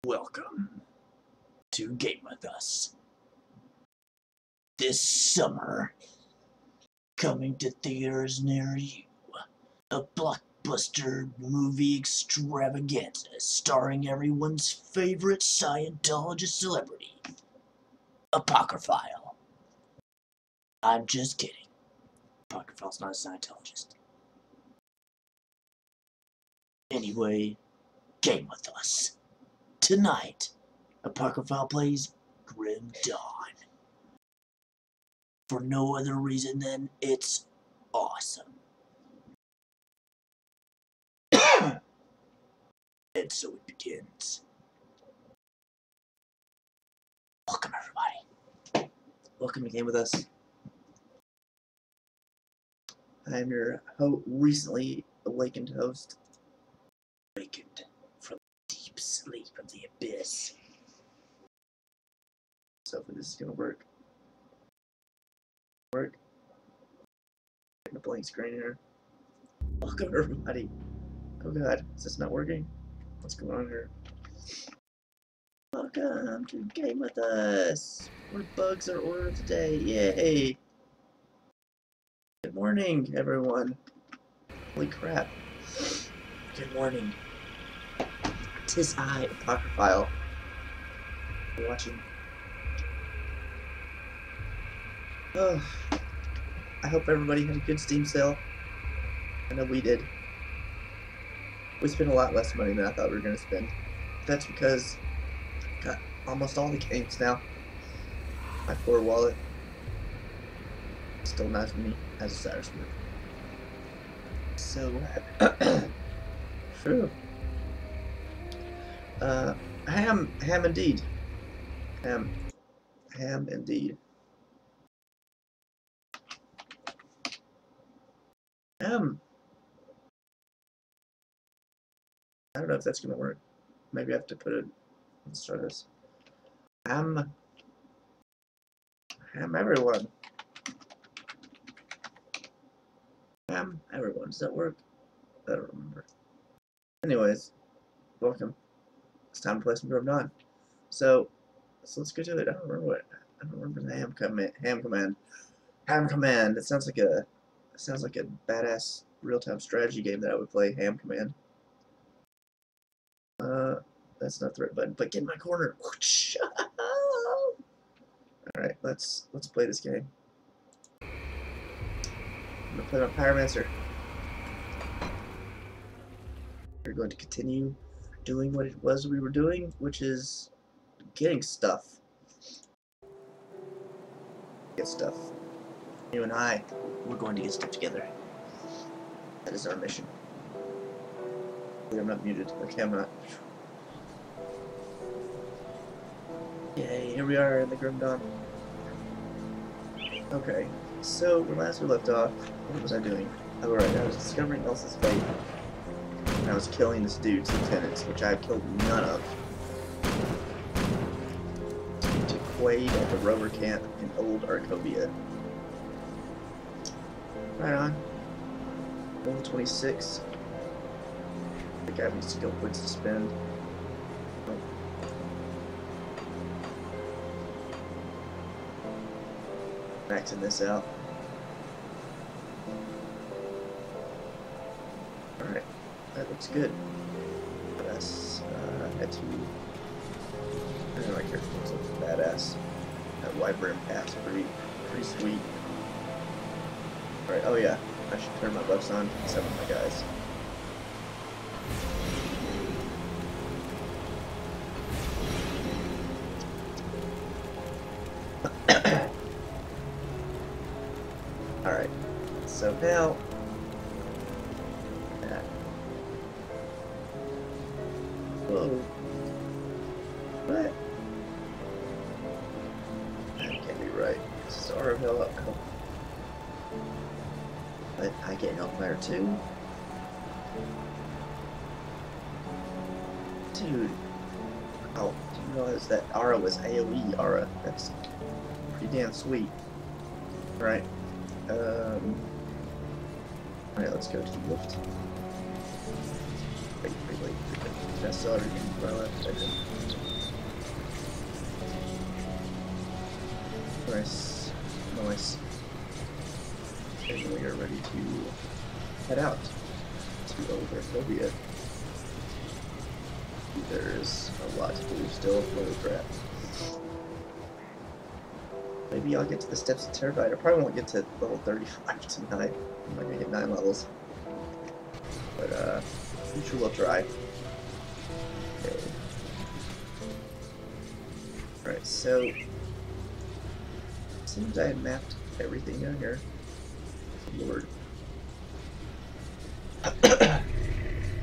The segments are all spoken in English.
Welcome to Game With Us. This summer, coming to theaters near you, a blockbuster movie extravaganza starring everyone's favorite Scientologist celebrity, Apocryphile. I'm just kidding. Apocryphile's not a Scientologist. Anyway, Game With Us. Tonight, Apocryphile plays Grim Dawn. For no other reason than it's awesome. And so it begins. Welcome, everybody. Welcome to Game With Us. I am your recently awakened host. Awakened from deep sleep of the abyss. So hopefully this is gonna work. Getting a blank screen here. Welcome, everybody. Oh god, is this not working? What's going on here? Welcome to Game With Us, where bugs are order of the day. Yay! Good morning, everyone. Holy crap. Good morning. 'Tis I, Apocryphile. You're watching. Oh, I hope everybody had a good Steam sale. I know we did. We spent a lot less money than I thought we were going to spend. That's because I got almost all the games now. My poor wallet still knives me as a sour So, true. Ham indeed. Ham indeed. I don't know if that's gonna work. Maybe I have to put it. Let's try this. Ham everyone. Ham everyone. Does that work? I don't remember. Anyways, welcome. It's time to play some Grim Dawn. So let's go to it. I don't remember the ham command. Ham command. It sounds like a badass real-time strategy game that I would play. Ham command. That's not the right button, but get in my corner. Alright, let's play this game. I'm gonna play my Pyromancer. We're going to continue doing what it was we were doing, which is getting stuff. Get stuff. You and I, we're going to get stuff together. That is our mission. I'm not muted. Okay, I'm not. Yay, here we are in the Grim Dawn. Okay, so when last we left off, what was I doing? Oh right, I was discovering Elsa's fate. And I was killing this dude's lieutenants, which I have killed none of. To Quaid at the rover camp in Old Arcovia. Right on. Level 26. The guy needs skill points to spend. Maxing this out. Alright, that looks good. Let's head to. I don't know, my character looks like badass. That wide brim hat's pretty sweet. Alright, oh yeah, I should turn my buffs on to some of my guys. Alright, so now, whoa, what? That can't be right. This is Arville. But I get Hellfire too? Dude, oh, didn't realize that Aura was AoE Aura. That's pretty damn sweet. Right. Alright, let's go to the lift. Wait. That's everything. Well, Nice. Nice. And we are ready to head out to Overphobia. There's a lot to do still. Holy crap. Maybe I'll get to the Steps of Terrorbyte. I probably won't get to level 35 tonight. I'm not gonna get 9 levels. But, future will try. Okay. Alright, so... seems I had mapped everything down here. Lord.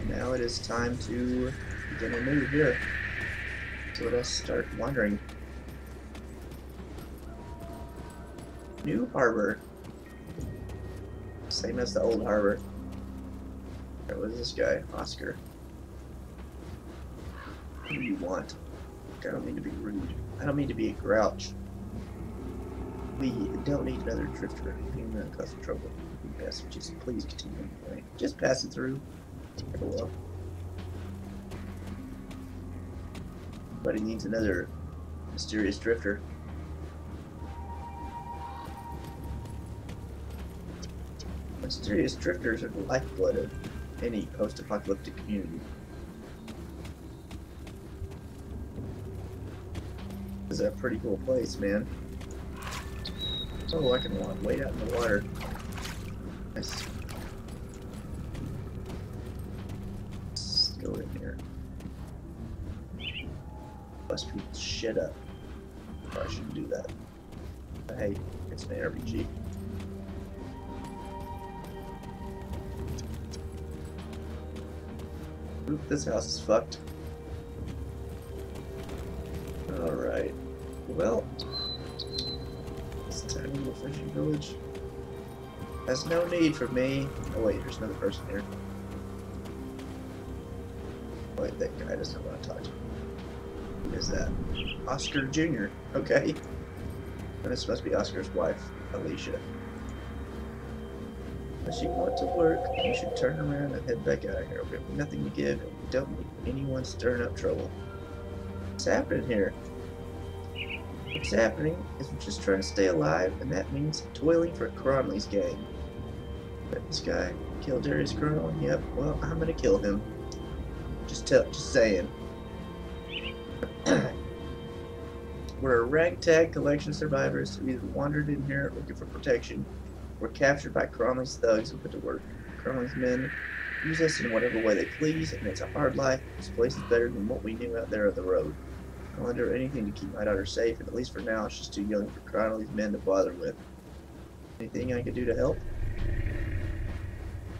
Now it is time to begin a move here. So let us start wandering. New harbor. Same as the old harbor. Alright, what is this guy? Oscar. What do you want? I don't mean to be rude. I don't mean to be a grouch. We don't need another drifter. You're gonna cause some trouble. Yes, just please continue. Right. Just pass it through. Hello. But he needs another mysterious drifter. Mysterious drifters are the lifeblood of any post-apocalyptic community. This is a pretty cool place, man. Oh, I can walk way out in the water. Nice. Let's go in here. Bust people's shit up. Probably shouldn't do that. But hey, it's an RPG. Oop, this house is fucked. Alright. Well, this tiny little fishing village has no need for me. Oh wait, there's another person here. Wait, that guy doesn't want to talk to me. Who is that? Oscar Jr. Okay. And this must be Oscar's wife, Alicia. Unless you want to work, you should turn around and head back out of here. We have nothing to give, and we don't need anyone stirring up trouble. What's happening here? What's happening is we're just trying to stay alive, and that means toiling for Cronley's gang. But this guy killed Darius Colonel. Yep. Well, I'm gonna kill him. Just saying. We're a ragtag collection of survivors who either wandered in here looking for protection, were captured by Cronley's thugs and put to work. Cronley's men use us in whatever way they please, and it's a hard life. This place is better than what we knew out there on the road. I'll do anything to keep my daughter safe, and at least for now, she's too young for Cronley's men to bother with. Anything I can do to help?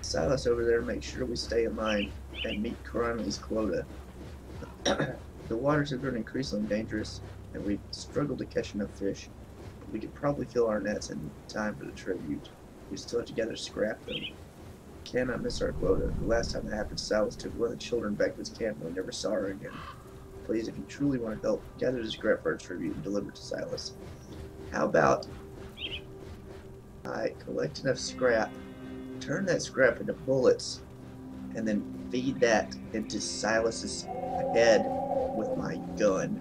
Silas over there, make sure we stay in line and meet Cronley's quota. The waters have grown increasingly dangerous, and we've struggled to catch enough fish. But we could probably fill our nets in time for the tribute. We still have to gather scrap, though. Cannot miss our quota. The last time that happened, Silas took one of the children back to his camp, and we never saw her again. Please, if you truly want to help, gather the scrap for our tribute and deliver it to Silas. How about I collect enough scrap, turn that scrap into bullets, and then feed that into Silas's head with my gun,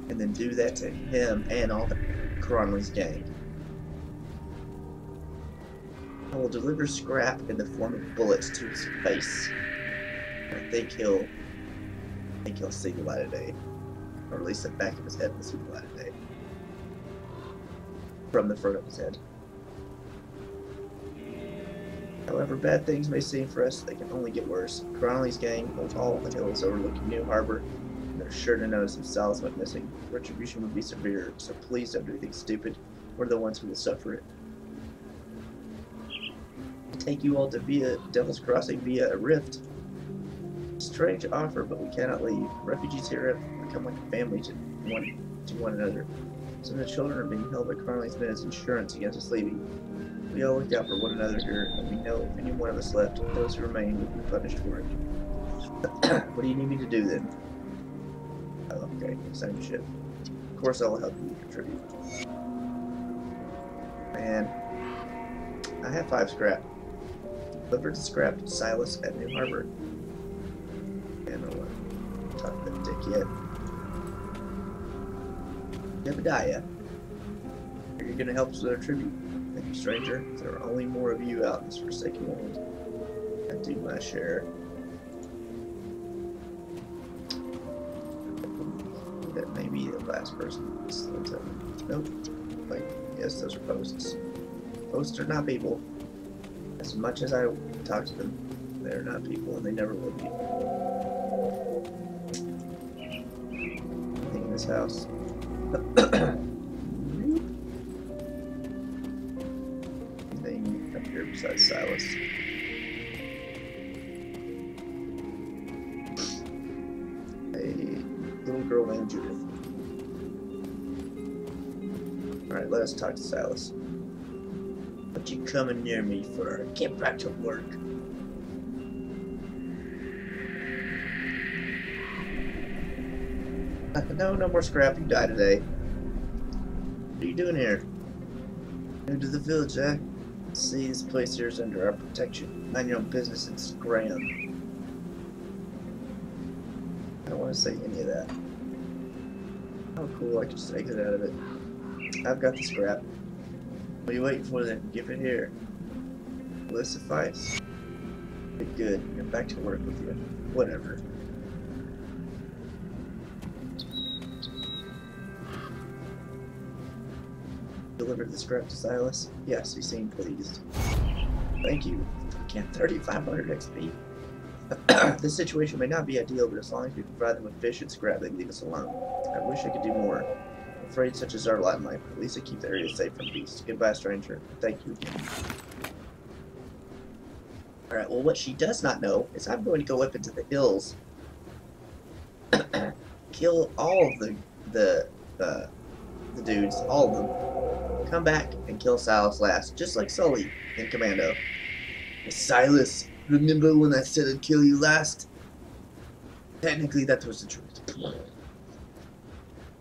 and then do that to him and all the Cronley's gang. I will deliver scrap in the form of bullets to his face. I think he'll see the light of day, or at least the back of his head will see the light of day from the front of his head. However bad things may seem for us, they can only get worse. Cronley's gang holds all the hills overlooking New Harbor, and they're sure to notice if Silas went missing. Retribution would be severe, so please don't do anything stupid. We're the ones who will suffer it. Take you all to Devil's Crossing via a rift. Strange offer, but we cannot leave. Refugees here have become like a family to one another. Some of the children are being held by Cronley's men as insurance against us leaving. We all look out for one another here, and we know if any one of us left, those who remain will be punished for it. What do you need me to do then? Oh, okay, same shit. Of course I will help you contribute. And I have 5 scrap. Delivered scrap to Silas at New Harbor. And I won't talk to that dick yet. Jebediah. you're gonna help us with our tribute. Thank you, stranger. There are only more of you out in this forsaken world. I do my share. That may be the last person. Nope. Wait, yes, those are posts. Posts are not people. As much as I talk to them, they're not people, and they never will be. Anything in this house? Anything up here besides Silas? A little girl named Judith. Alright, let us talk to Silas. What you coming near me for? Get back to work. No more scrap. You die today. What are you doing here? New to the village, eh? See, this place here is under our protection. Mind your own business and scram. I don't want to say any of that. Oh, cool. I can just exit out of it. I've got the scrap. What are you waiting for then? Give it here. Will this suffice? Good. Get back to work with you. Whatever. Delivered the scrap to Silas? Yes, he seemed pleased. Thank you. Can't 3,500 XP. This situation may not be ideal, but as long as we provide them with fish and scrap, they can leave us alone. I wish I could do more. I'm afraid such is our lot in life. At least I keep the area safe from beasts. Goodbye, stranger. Thank you again. Alright, well, what she does not know is I'm going to go up into the hills, kill all of the dudes, all of them, come back and kill Silas last, just like Sully in Commando. Silas, remember when I said I'd kill you last? Technically, that was the truth.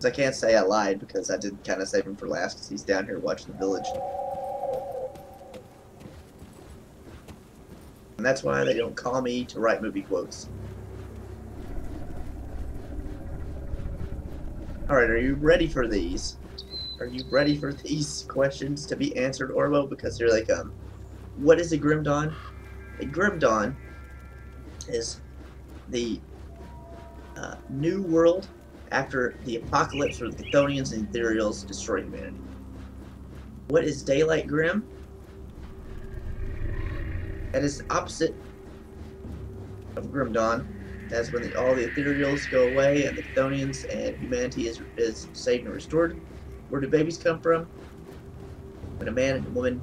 I can't say I lied because I did kind of save him for last because he's down here watching the village. And that's why they don't call me to write movie quotes. Alright, are you ready for these? Are you ready for these questions to be answered, Orbo? Because here they come. What is a Grim Dawn? A Grim Dawn is the new world after the apocalypse where the Chthonians and Ethereals destroy humanity. What is Daylight Grim? That is the opposite of Grim Dawn. That's when all the Ethereals go away and the Chthonians and humanity is saved and restored. Where do babies come from? When a man and a woman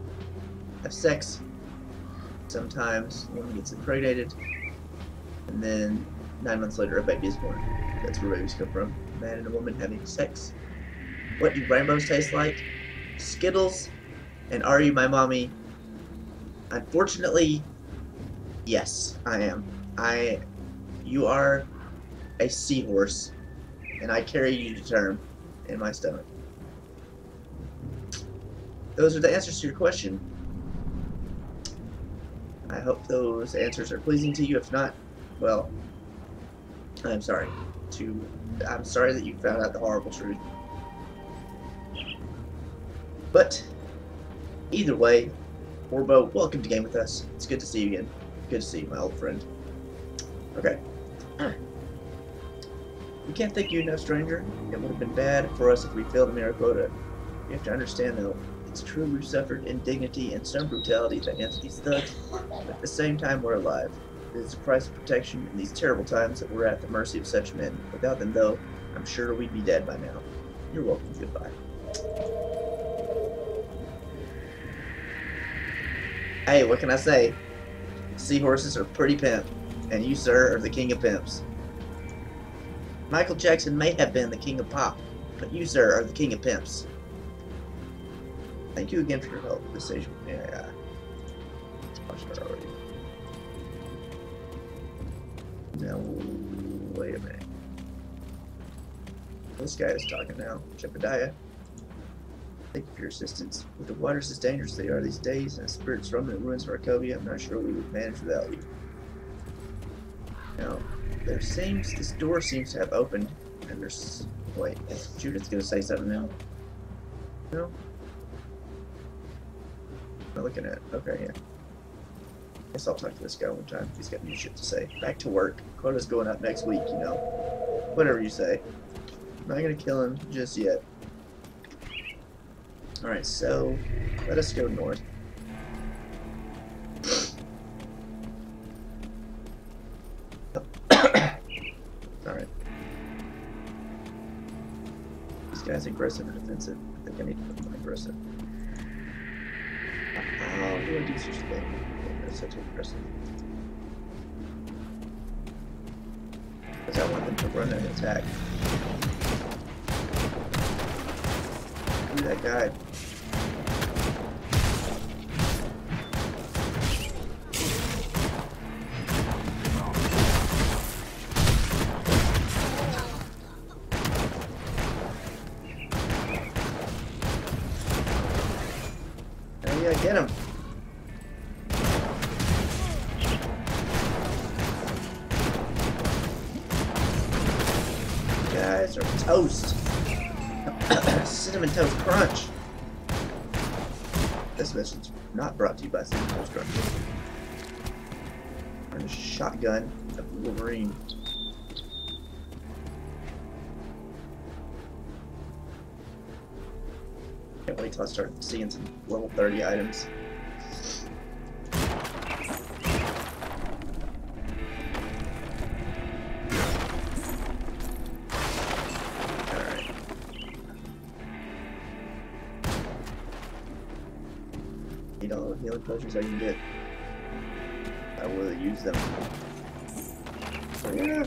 have sex, sometimes the woman gets impregnated, and then 9 months later a baby is born. That's where babies come from. A man and a woman having sex. What do rainbows taste like? Skittles. And are you my mommy? Unfortunately, yes, I am. You are a seahorse, and I carry you to term in my stomach. Those are the answers to your question. I hope those answers are pleasing to you. If not, well, I'm sorry. I'm sorry that you found out the horrible truth. But either way, Orbo, welcome to game with us. It's good to see you again. Good to see you, my old friend. Okay. We can't thank you enough, stranger. It would have been bad for us if we failed to meet our quota. You have to understand, though, it's true we've suffered indignity and some brutality at the hands of these thugs, but at the same time we're alive. It is the price of protection in these terrible times that we're at the mercy of such men. Without them, though, I'm sure we'd be dead by now. You're welcome. Goodbye. Hey, what can I say? Seahorses are pretty pimp, and you, sir, are the king of pimps. Michael Jackson may have been the king of pop, but you, sir, are the king of pimps. Thank you again for your help. This stage with me. I watched her already. Now, wait a minute. This guy is talking now. Jebediah. Thank you for your assistance. With the waters as dangerous as they are these days, and the spirits roaming the ruins of Arcovia, I'm not sure we would manage without you. Now, this door seems to have opened, and there's, wait, Judith's gonna say something now. No? am I looking at? Okay, yeah. Guess I'll talk to this guy one time. He's got new shit to say. Back to work. Quota's going up next week, you know. Whatever you say. I'm not gonna kill him just yet. Alright, so let us go north. Alright. This guy's aggressive or defensive. I think I need to put him aggressive. Oh, do I do such a thing? That's such aggressive. Because I want them to run and attack. Ooh, that guy. Oh yeah, get him. You guys are toast. Cinnamon Toast Crunch. This mission's not brought to you by Cinnamon Toast Crunch. I'm a shotgun of Wolverine. Can't wait till I start seeing some level 30 items. Alright. Need all the healing potions I can get. I will use them. So yeah.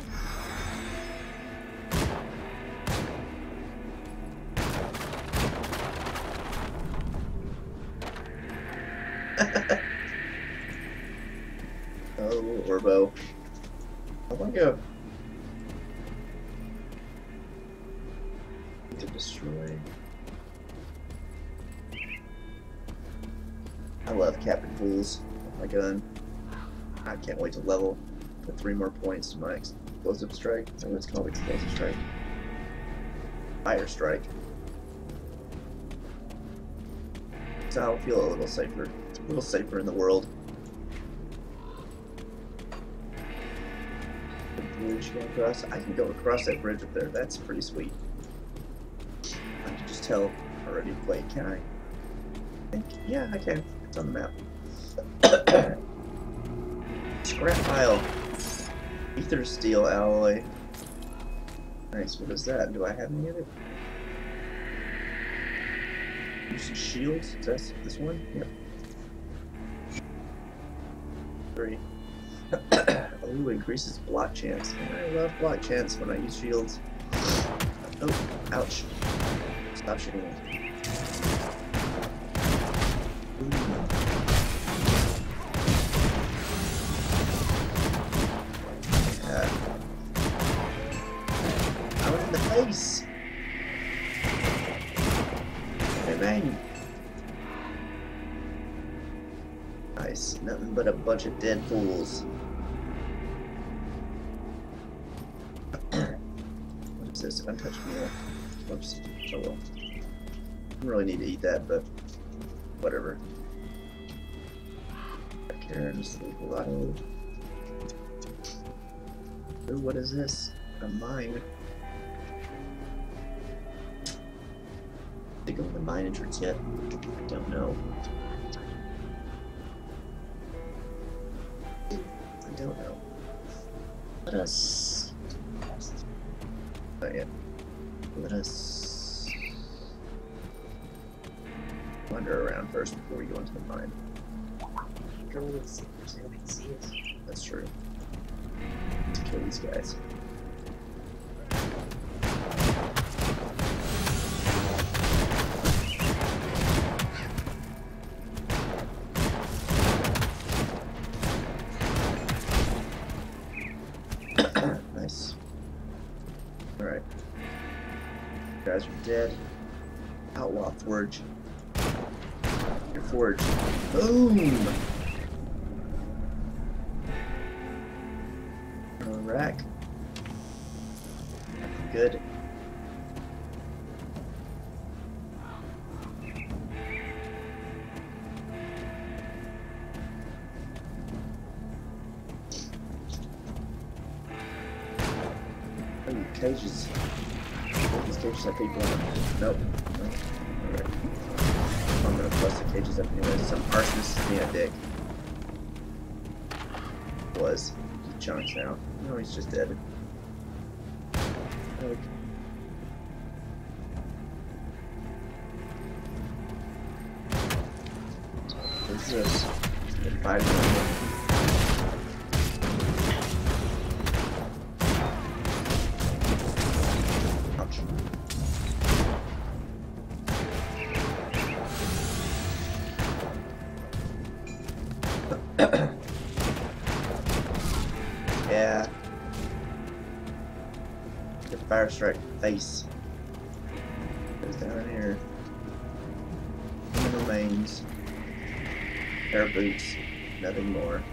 Oh, Orbo. How long ago? To destroy. I love Captain Fools with my gun. I can't wait to level. Put 3 more points to my explosive strike. That's what it's called, explosive strike. Fire strike. So I'll feel a little safer. A little safer in the world. The bridge going across. I can go across that bridge up there. That's pretty sweet. I can just tell already played. Can I? Yeah, I can. It's on the map. Scrap pile. Ether steel alloy. Nice. What is that? Do I have any of it? Use shields. Is that this one? Yep. 3. Oh, increases block chance. I love block chance when I use shields. Oh, ouch. Stop shooting me. Yeah. I was in the face. Hey, bang. Nice. Nothing but a bunch of dead fools. What is this? Untouched meal. Whoops. Oh well. I don't really need to eat that, but whatever. Karen's Lotto. Ooh, what is this? A mine. Did they go in the mine entrance yet? I don't know. I don't know. Let us... Not yet. Let us... wander around first before we go into the mine. Go with the secrets, they don't see us. That's true. Let's kill these guys. Nice. Alright. Guys are dead. Outlaw Forge. Your forge. Boom! Rack. Good. Ooh, cages. These cages have people in them. Nope. Nope. Alright. I'm gonna bust the cages up anyway. Some arsonist is being a dick. Was. He chunks now. No, he's just dead. Okay. What's this? The 5 minutes. Yeah. The fire strike face. Goes down here. Human remains. Pair of boots. Nothing more.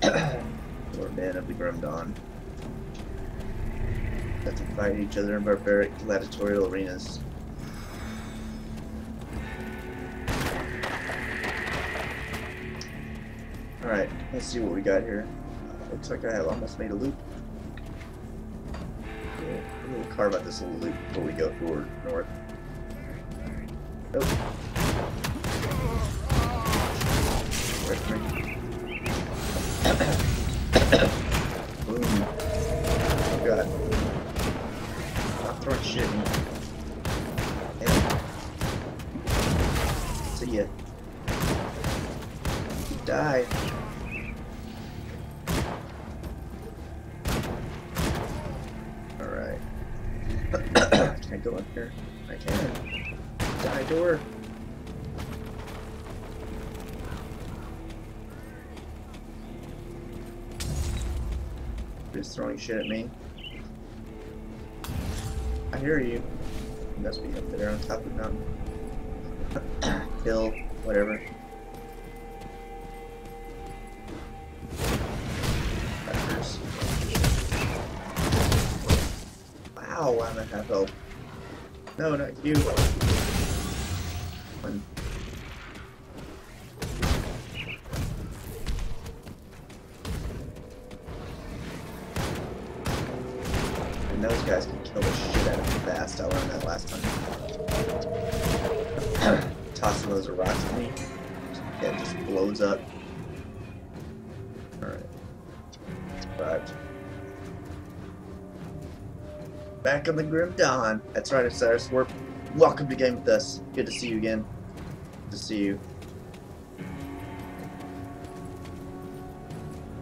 Or men of the Grim Dawn. Have to fight each other in barbaric gladiatorial arenas. Alright, let's see what we got here. Looks like I have almost made a loop. We'll carve out this little loop before we go forward north. Nope. Right for me. Boom. Oh god. Stop throwing shit at me. Damn. See ya. You died. Alright. Can I go up here? I can. Die door. Just throwing shit at me. I hear you. You must be up there on top of the mountain. Hill, whatever. Backers. Wow, I'm at half health. No, not you. One. And those guys can kill the shit out of me fast. I learned that last time. Tossing those rocks at me. Yeah, it just blows up. Alright. Survived. Back on the Grim Dawn. That's right, Osiris. Welcome to Game with us. Good to see you again. Good to see you.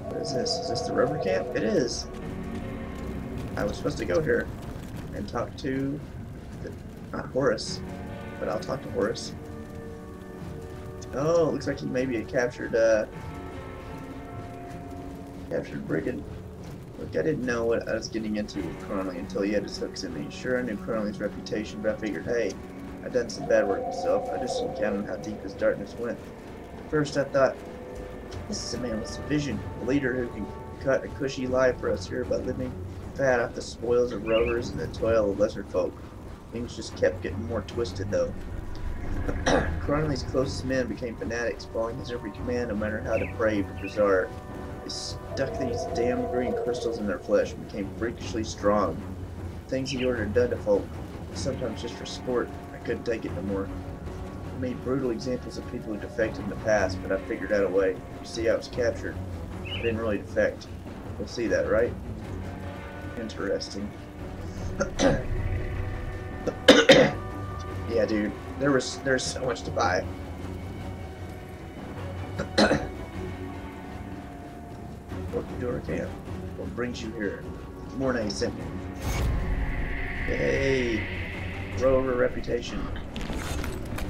What is this? Is this the rubber camp? It is. I was supposed to go here and talk to, not Horus, but I'll talk to Horus. Oh, it looks like he maybe had captured brigand. Look, I didn't know what I was getting into with Cronley until he had his hooks in me. Sure, I knew Cronley's reputation, but I figured, hey, I'd done some bad work myself. I just didn't count on how deep his darkness went. At first, I thought, this is a man with some vision, a leader who can cut a cushy life for us here by living fat off the spoils of rovers and the toil of lesser folk. Things just kept getting more twisted, though. Cronley's closest men became fanatics, following his every command, no matter how depraved or bizarre. They stuck these damn green crystals in their flesh and became freakishly strong. Things he ordered done to folk, sometimes just for sport. I couldn't take it no more. I made brutal examples of people who defected in the past, but I figured out a way. You see, I was captured. I didn't really defect. You'll see that, right? Interesting. Yeah, dude. There's so much to buy. Welcome to our camp. What brings you here? Mornay sent me. Yay! Rover reputation.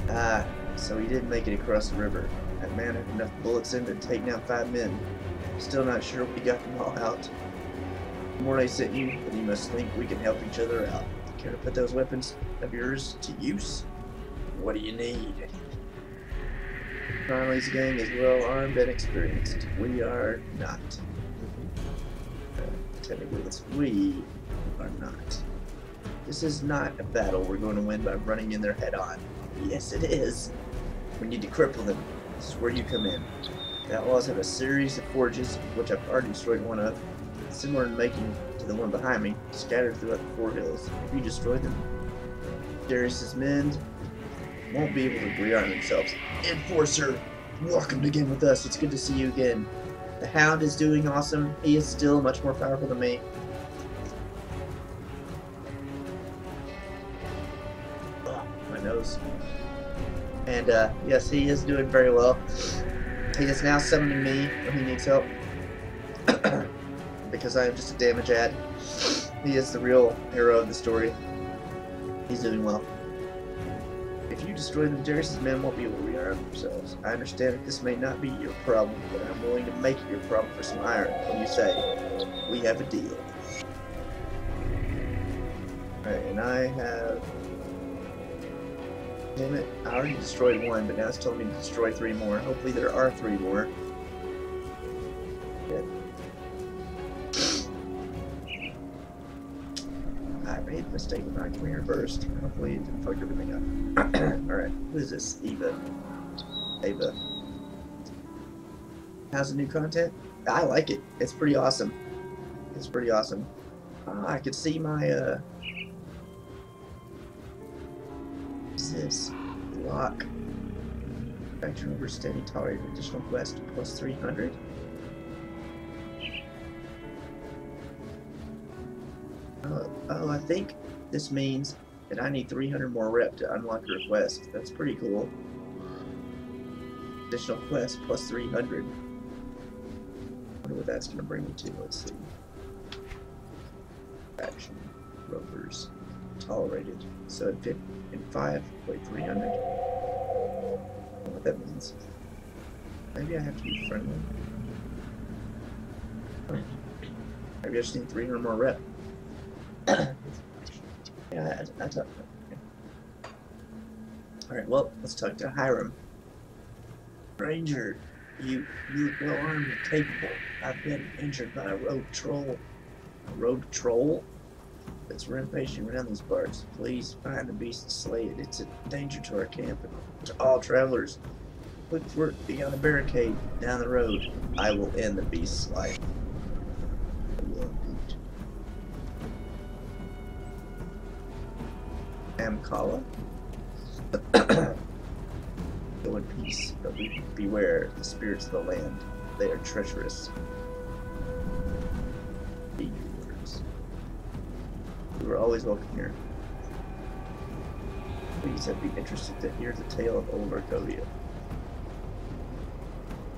Ah, so he did make it across the river. That man had enough bullets in to take down 5 men. Still not sure we got them all out. Mornay sent you, but you must think we can help each other out. Care to put those weapons of yours to use? What do you need? Cronley's gang is well armed and experienced. We are not. Technically, we are not. This is not a battle we're going to win by running in there head on. Yes, it is. We need to cripple them. This is where you come in. The outlaws have a series of forges, which I've already destroyed one of, similar in making to the one behind me, scattered throughout the four hills. If you destroy them, Darius's men won't be able to rearm themselves. Enforcer, welcome to game with us. It's good to see you again. The Hound is doing awesome. He is still much more powerful than me. Oh, my nose. And yes, he is doing very well. He is now summoning me when he needs help. Because I am just a damage ad. He is the real hero of the story. He's doing well. If you destroy them, Darius's men won't be able to rearm themselves. I understand that this may not be your problem, but I'm willing to make it your problem for some iron. What do you say? We have a deal. Alright, and I have... Damn it, I already destroyed one, but now it's telling me to destroy 3 more. Hopefully there are 3 more. Good. I made a mistake when I came here first. Hopefully it didn't fuck everything up. Alright, who is this? Ava. How's the new content? I like it. It's pretty awesome. It's pretty awesome. I can see my, what's this? Lock. Action over steady tolerate additional quest plus 300. Oh, I think this means that I need 300 more rep to unlock a request. That's pretty cool. Additional quest plus 300. I wonder what that's going to bring me to. Let's see. Action. Rovers. Tolerated. So in 5, wait, 300. I don't know what that means. Maybe I have to be friendly. Maybe I just need 300 more rep. Yeah, I talk. Alright, well, let's talk to Hiram. Ranger, you look well armed and capable. I've been injured by a rogue troll. A rogue troll? That's rampaging around these parts. Please find the beast and slay it. It's a danger to our camp and to all travelers. Look for it beyond the barricade, down the road. I will end the beast's life. I will indeed. Amkala. Go in peace, but beware the spirits of the land. They are treacherous. Be your words. You are always welcome here. Please, I'd be interested to hear the tale of old Arcovia.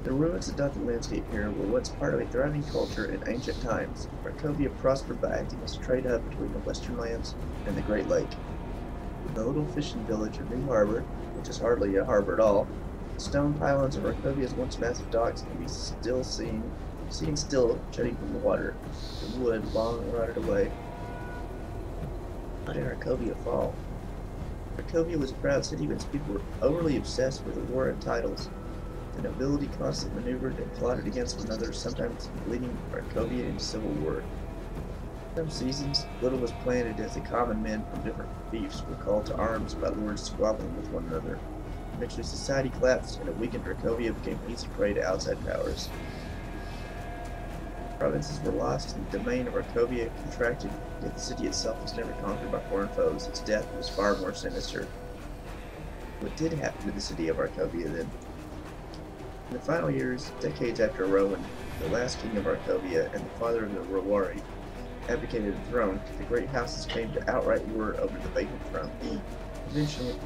The ruins that dot the landscape here were once part of a thriving culture in ancient times. Arcovia prospered by acting as a trade hub between the western lands and the Great Lake. The little fishing village of New Harbor, which is hardly a harbor at all, the stone pylons of Arcovia's once massive docks can be still seen still jutting from the water. The wood long rotted away. How did Arcovia fall? Arcovia was a proud city when its people were overly obsessed with the war and titles. The nobility constantly maneuvered and plotted against one another, sometimes leading Arcovia into civil war. Some seasons, little was planted as the common men from different fiefs were called to arms by lords squabbling with one another. Eventually society collapsed and a weakened Arcovia became easy prey to outside powers. Provinces were lost and the domain of Arcovia contracted, yet the city itself was never conquered by foreign foes. Its death was far more sinister. What did happen to the city of Arcovia then? In the final years, decades after Rowan, the last king of Arcovia and the father of the Rowari, abdicated the throne, the great houses came to outright war over the vacant throne.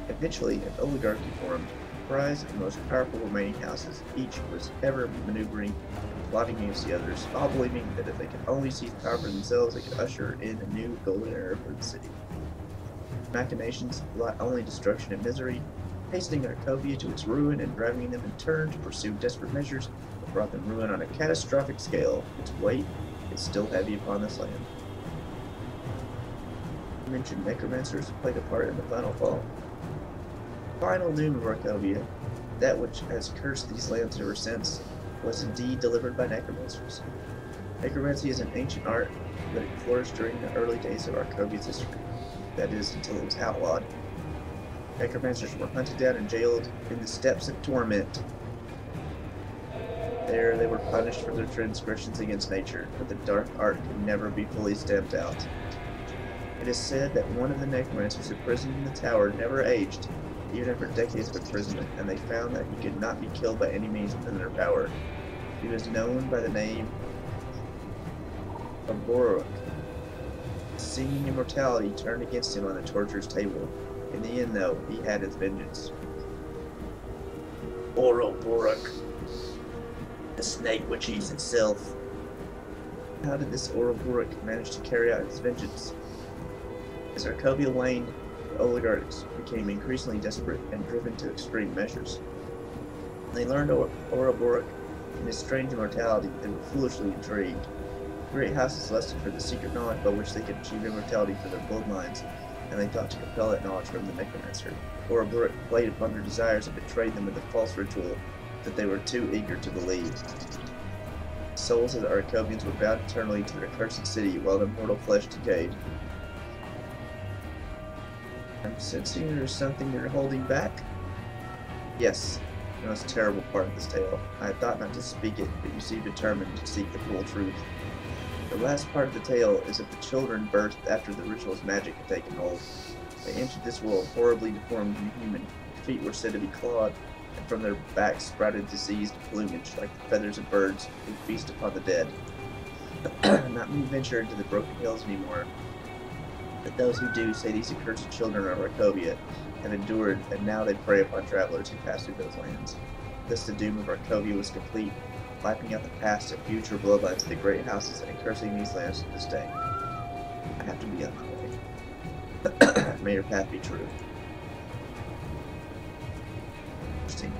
Eventually, an oligarchy formed, comprised of the most powerful remaining houses. Each was ever maneuvering and plotting against the others, all believing that if they could only seize power for themselves, they could usher in a new golden era for the city. Machinations brought only destruction and misery, hastening Arcovia to its ruin and driving them in turn to pursue desperate measures that brought them ruin on a catastrophic scale. Its weight is still heavy upon this land. You mentioned necromancers played a part in the final fall. The final doom of Arcovia, that which has cursed these lands ever since, was indeed delivered by necromancers. Necromancy is an ancient art, but it flourished during the early days of Arcovia's history. That is, until it was outlawed. Necromancers were hunted down and jailed in the steppes of torment. There they were punished for their transgressions against nature, but the dark art could never be fully stamped out. It is said that one of the necromancers imprisoned in the tower never aged, even after decades of imprisonment, and they found that he could not be killed by any means within their power. He was known by the name of Borok. Seeing immortality turned against him on the torturer's table. In the end, though, he had his vengeance. Ouroboros, the snake which eats itself. How did this Ouroboros manage to carry out his vengeance? As Arcovia waned, the oligarchs became increasingly desperate and driven to extreme measures. When they learned Ouroboros and his strange immortality, they were foolishly intrigued. Great houses lusted for the secret knowledge by which they could achieve immortality for their bloodlines, and they thought to compel that knowledge from the necromancer. Ouroboros played upon their desires and betrayed them with a false ritual that they were too eager to believe. The souls of the Arcovians were bound eternally to their cursed city while their mortal flesh decayed. I'm sensing there's something you're holding back? Yes, the most terrible part of this tale. I had thought not to speak it, but you seem determined to seek the full truth. The last part of the tale is of the children birthed after the ritual's magic had taken hold. They entered this world horribly deformed and human. Their feet were said to be clawed, and from their backs sprouted diseased plumage like the feathers of birds who feast upon the dead. Not many venture into the broken hills anymore, but those who do say these accursed children of Arcovia have endured, and now they prey upon travelers who pass through those lands. Thus the doom of Arcovia was complete, wiping out the past and future bloodlines of the great houses and cursing these lands to this day. I have to be on my way. May your path be true. Interesting.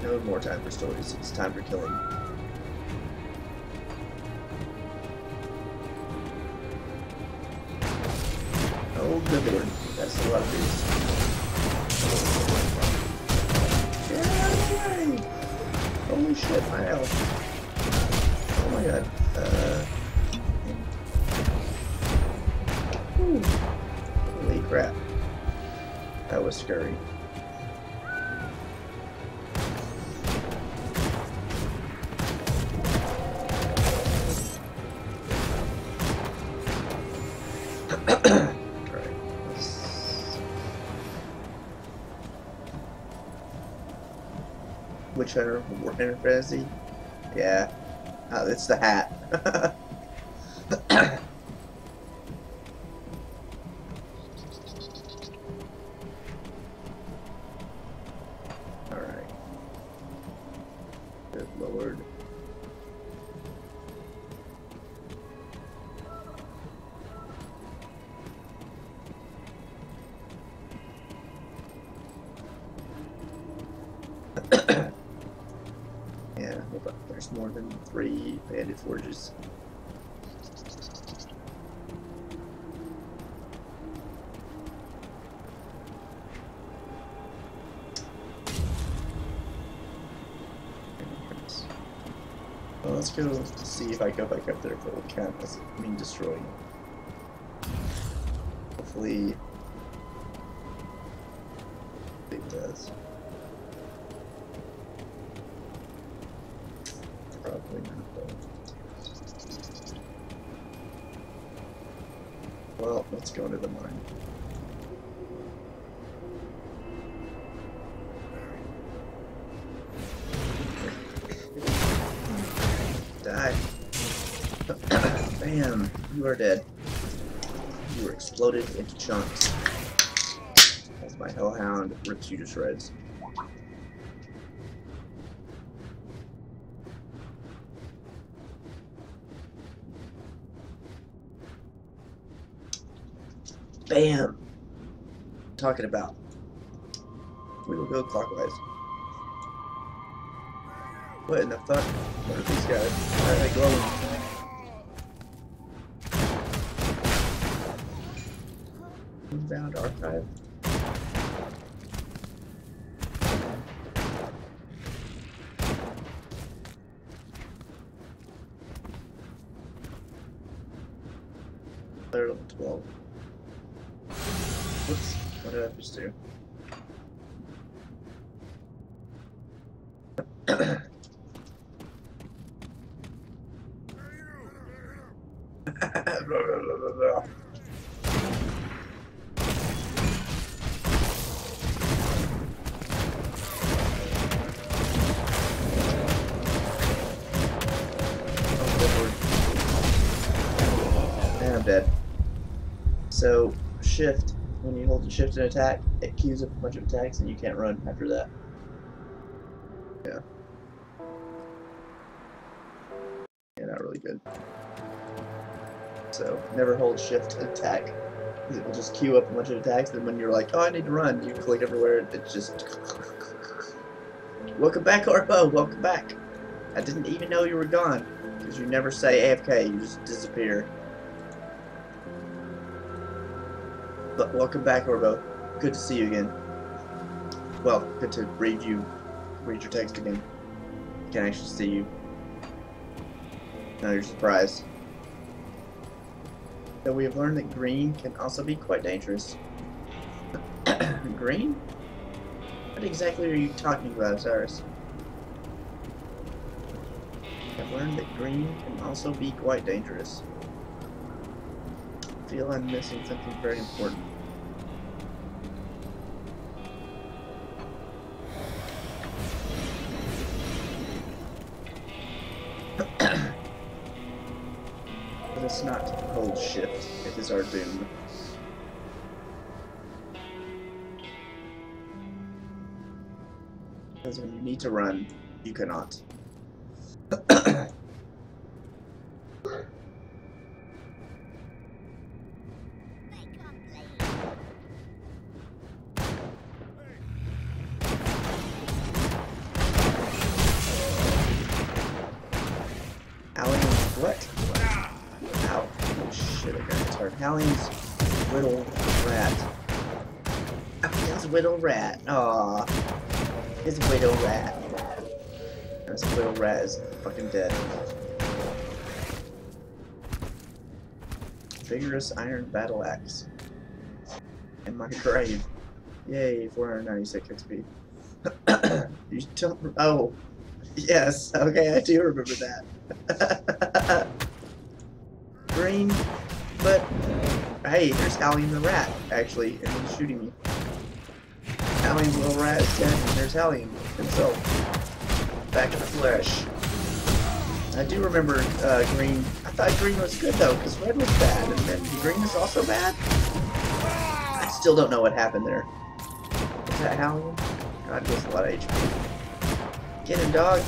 No more time for stories. It's time for killing. Oh, good lord. That's a lot of these. Get out of the way! Holy shit, my health. Oh my god. Holy crap. That was scary. Witch Hunter Warhammer Fantasy? Yeah. It's the hat. Alright. Good lord. Yeah, hold up. There's more than 3 bandit forges. Well, let's go see if I go back up there if it will count as being destroyed. Hopefully it does. Probably not, though. Well, let's go into the mine. Die. Bam! You are dead. You were exploded into chunks as my hellhound rips you to shreds. Bam! Talking about. We will go clockwise. What in the fuck? What are these guys? Why are they glowing? Inbound archive. They're level 12. Whoops, what did I just do? And I'm dead. So, shift. When you hold the shift and attack, it queues up a bunch of attacks and you can't run after that. Yeah. Yeah, not really good. So, never hold shift and attack. It will just queue up a bunch of attacks, and when you're like, oh, I need to run, you click everywhere, and it's just... Welcome back, Orbo! Welcome back! I didn't even know you were gone, because you never say AFK, you just disappear. But welcome back, Orbo. Good to see you again. Well, good to read your text again. I can actually see you. Now you're surprised. So we have learned that green can also be quite dangerous. Green? What exactly are you talking about, Osiris? I've learned that green can also be quite dangerous. I feel I'm missing something very important. Let us not hold shift. It is our doom. Because when you need to run, you cannot. What? Ow. Oh shit, I got this hard. Hallian's Whittle Rat. His Whittle Rat. Aww. His Whittle Rat. His Whittle Rat is fucking dead. Vigorous Iron Battle Axe. In my grave. Yay, 496 XP. You don't. Oh. Yes, okay, I do remember that. Green, but hey, there's Hallian the rat, actually, and he's shooting me. Hallian's little rat is dead, and there's Hallian himself. Back in the flesh. I do remember green. I thought green was good though, because red was bad, and then green is also bad. I still don't know what happened there. Is that Hallian? God, he has a lot of HP. Get him, dog.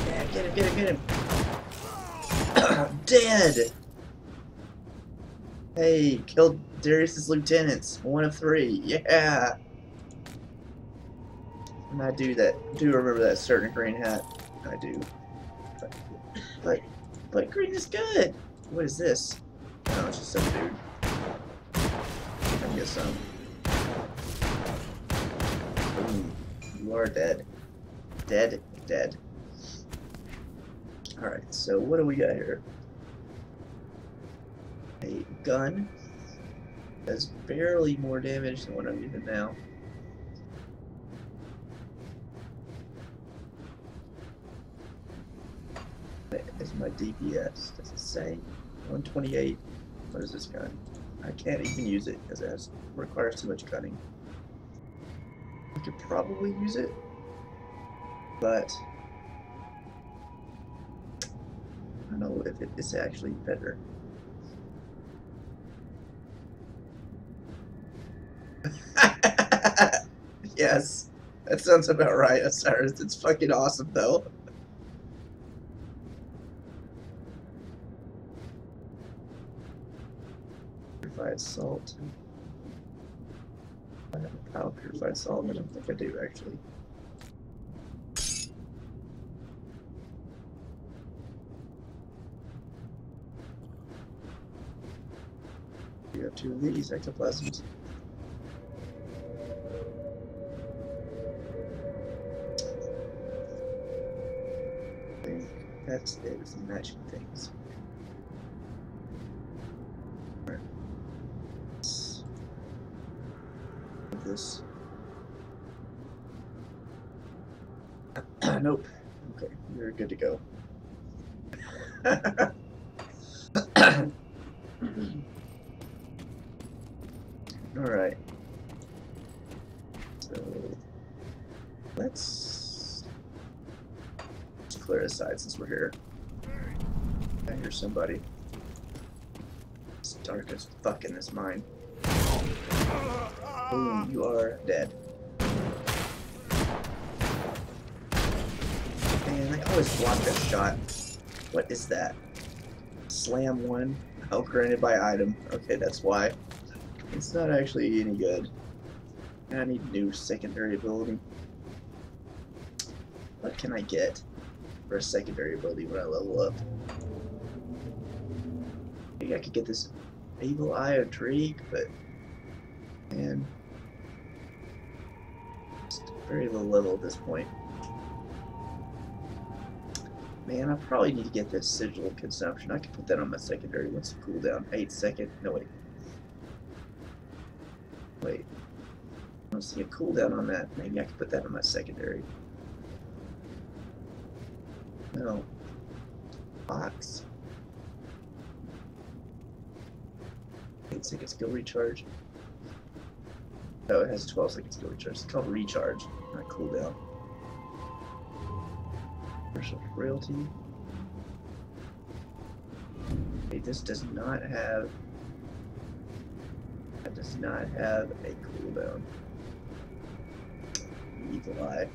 Yeah, get him, get him, get him. Dead! Hey, killed Darius's lieutenants. 1 of 3. Yeah! And I do remember that certain green hat. I do. But green is good! What is this? No, it's just some dude. I get some. Boom. You are dead. Dead. Dead. Alright, so what do we got here? A gun. Does barely more damage than what I'm using now. Is my DPS? Does it say 128? What is this gun? I can't even use it because it requires too much cutting. I could probably use it, but I don't know if it is actually better. Yes, that sounds about right, Osiris. It's fucking awesome though. Purified salt. I have a pile of purified salt. I don't think I do actually. You have 2 of these ectoplasms. I think that's it. It's matching things. This. Nope. Okay, you're good to go. Alright. So let's clear this side since we're here. I hear somebody. It's dark as fuck in this mine. Boom, you are dead. Man, I always block that shot. What is that? Slam one. Oh, granted by item. Okay, that's why. It's not actually any good. I need new secondary ability. What can I get for a secondary ability when I level up? Maybe I could get this Evil Eye of Drake, but man, it's very low level at this point. Man, I probably need to get this Sigil of Consumption. I can put that on my secondary. What's the cooldown? 8 seconds. No, wait. Wait. I don't see a cooldown on that. Maybe I can put that on my secondary. No. Box. 8 seconds skill recharge. Oh, it has 12 seconds skill recharge. It's called recharge, not cooldown. Commercial frailty. Okay, this does not have. That does not have a cooldown. Evil Eye.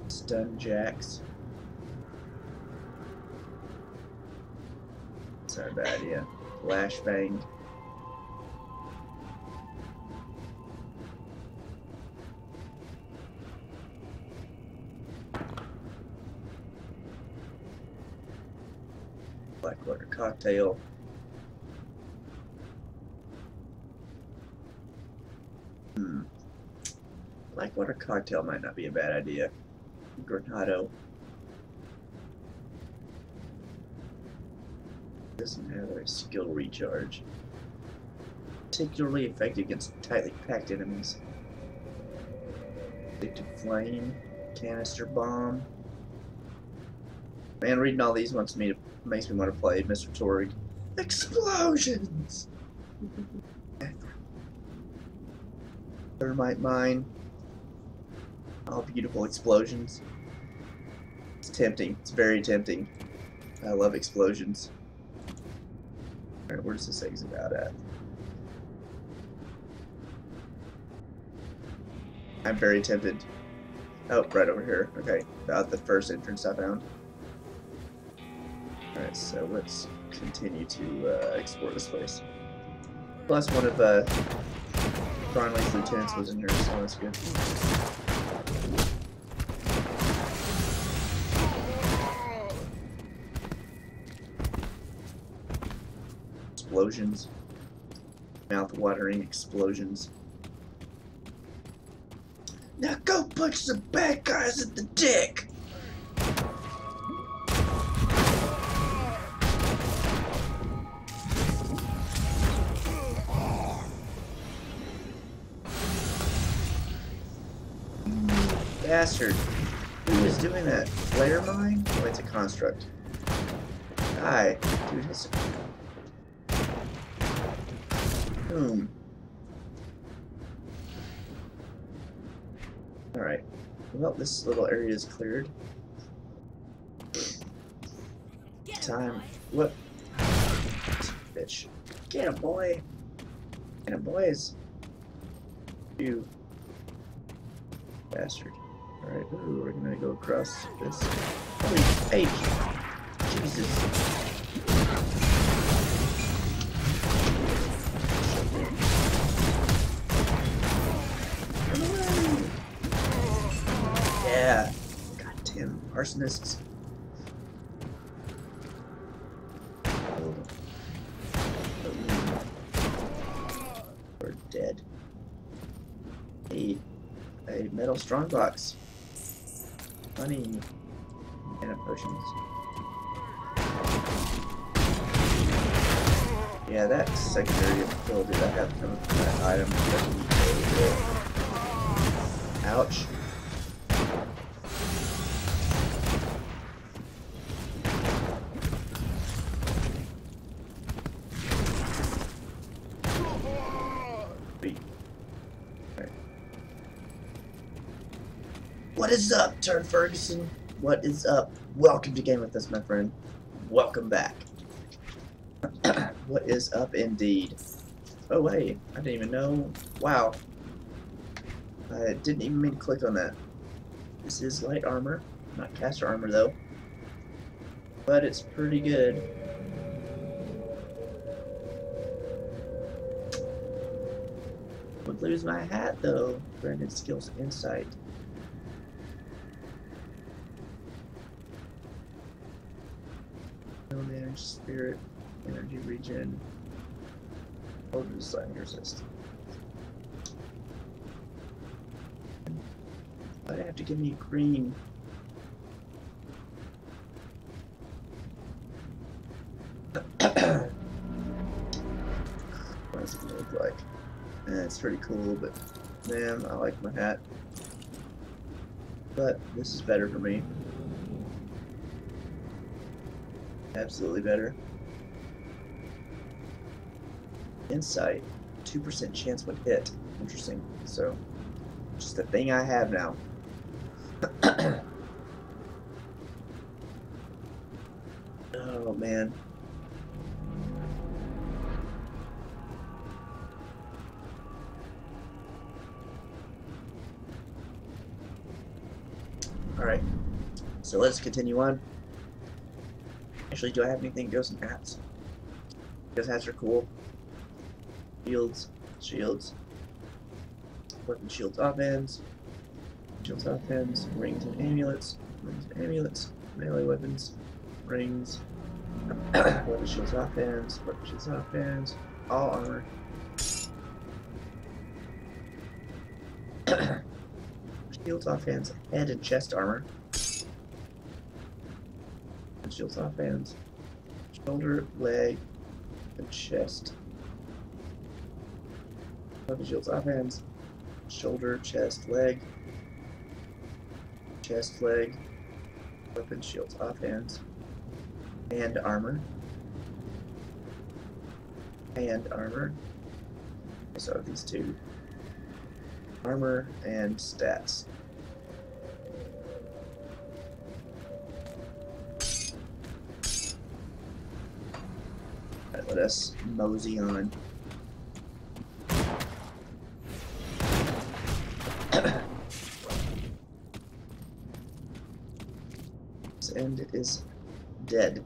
Stun Jacks. It's not a bad idea. Flashbang. Blackwater Cocktail. Blackwater Cocktail might not be a bad idea. Granado. Doesn't have a skill recharge. Particularly effective against tightly packed enemies. Addictive Flame. Canister Bomb. Man, reading all these makes me want to play Mr. Torg. Explosions! Thermite Mine. All beautiful explosions. It's tempting. It's very tempting. I love explosions. Alright, where's this exit out at? I'm very tempted. Oh, right over here. Okay, about the first entrance I found. Alright, so let's continue to explore this place. Plus, one of Cronley's lieutenants was in here, so that's good. Explosions. Mouth-watering explosions. Now go punch some bad guys at the dick! Bastard. Who is doing that? Flare mine? Oh, it's a construct. Die. Dude, it's... Boom. Alright. Well, this little area is cleared. Time. What? Bitch. Get him, boy. Get him, boys. You. Bastard. Alright, ooh, we're gonna go across this. Holy H! Jesus. Yeah. Goddamn arsonists. We're dead. A metal strongbox. Money. Mana potions. Yeah, that secondary ability that I have coming from that item doesn't need to. Ouch. What is up, Turn Ferguson? What is up? Welcome to Game With Us, my friend. Welcome back. What is up, indeed? Oh, wait. I didn't even know. Wow. I didn't even mean to click on that. This is light armor. Not caster armor, though. But it's pretty good. Would lose my hat, though. Granted skills insight. No damage, spirit, energy regen. Over the sliding resist. Why'd I have to give me green? What does it look like? It's pretty cool, but man, I like my hat. But this is better for me. Absolutely better. Insight, 2% chance when hit. Interesting. So, just a thing I have now. Oh man. Alright, so let's continue on. Actually, do I have anything that goes in hats? Because hats are cool. Shields, weapon shields offhand, shields offhand, rings and amulets, melee weapons, rings, weapon shields offhand, all armor. Shields offhand, head and chest armor. Shields offhand, shoulder, leg, and chest. Weapon shields offhand, shoulder, chest, leg, weapon shields offhand, and armor. So these two. Armor and stats. Alright, let us mosey on. This end is dead.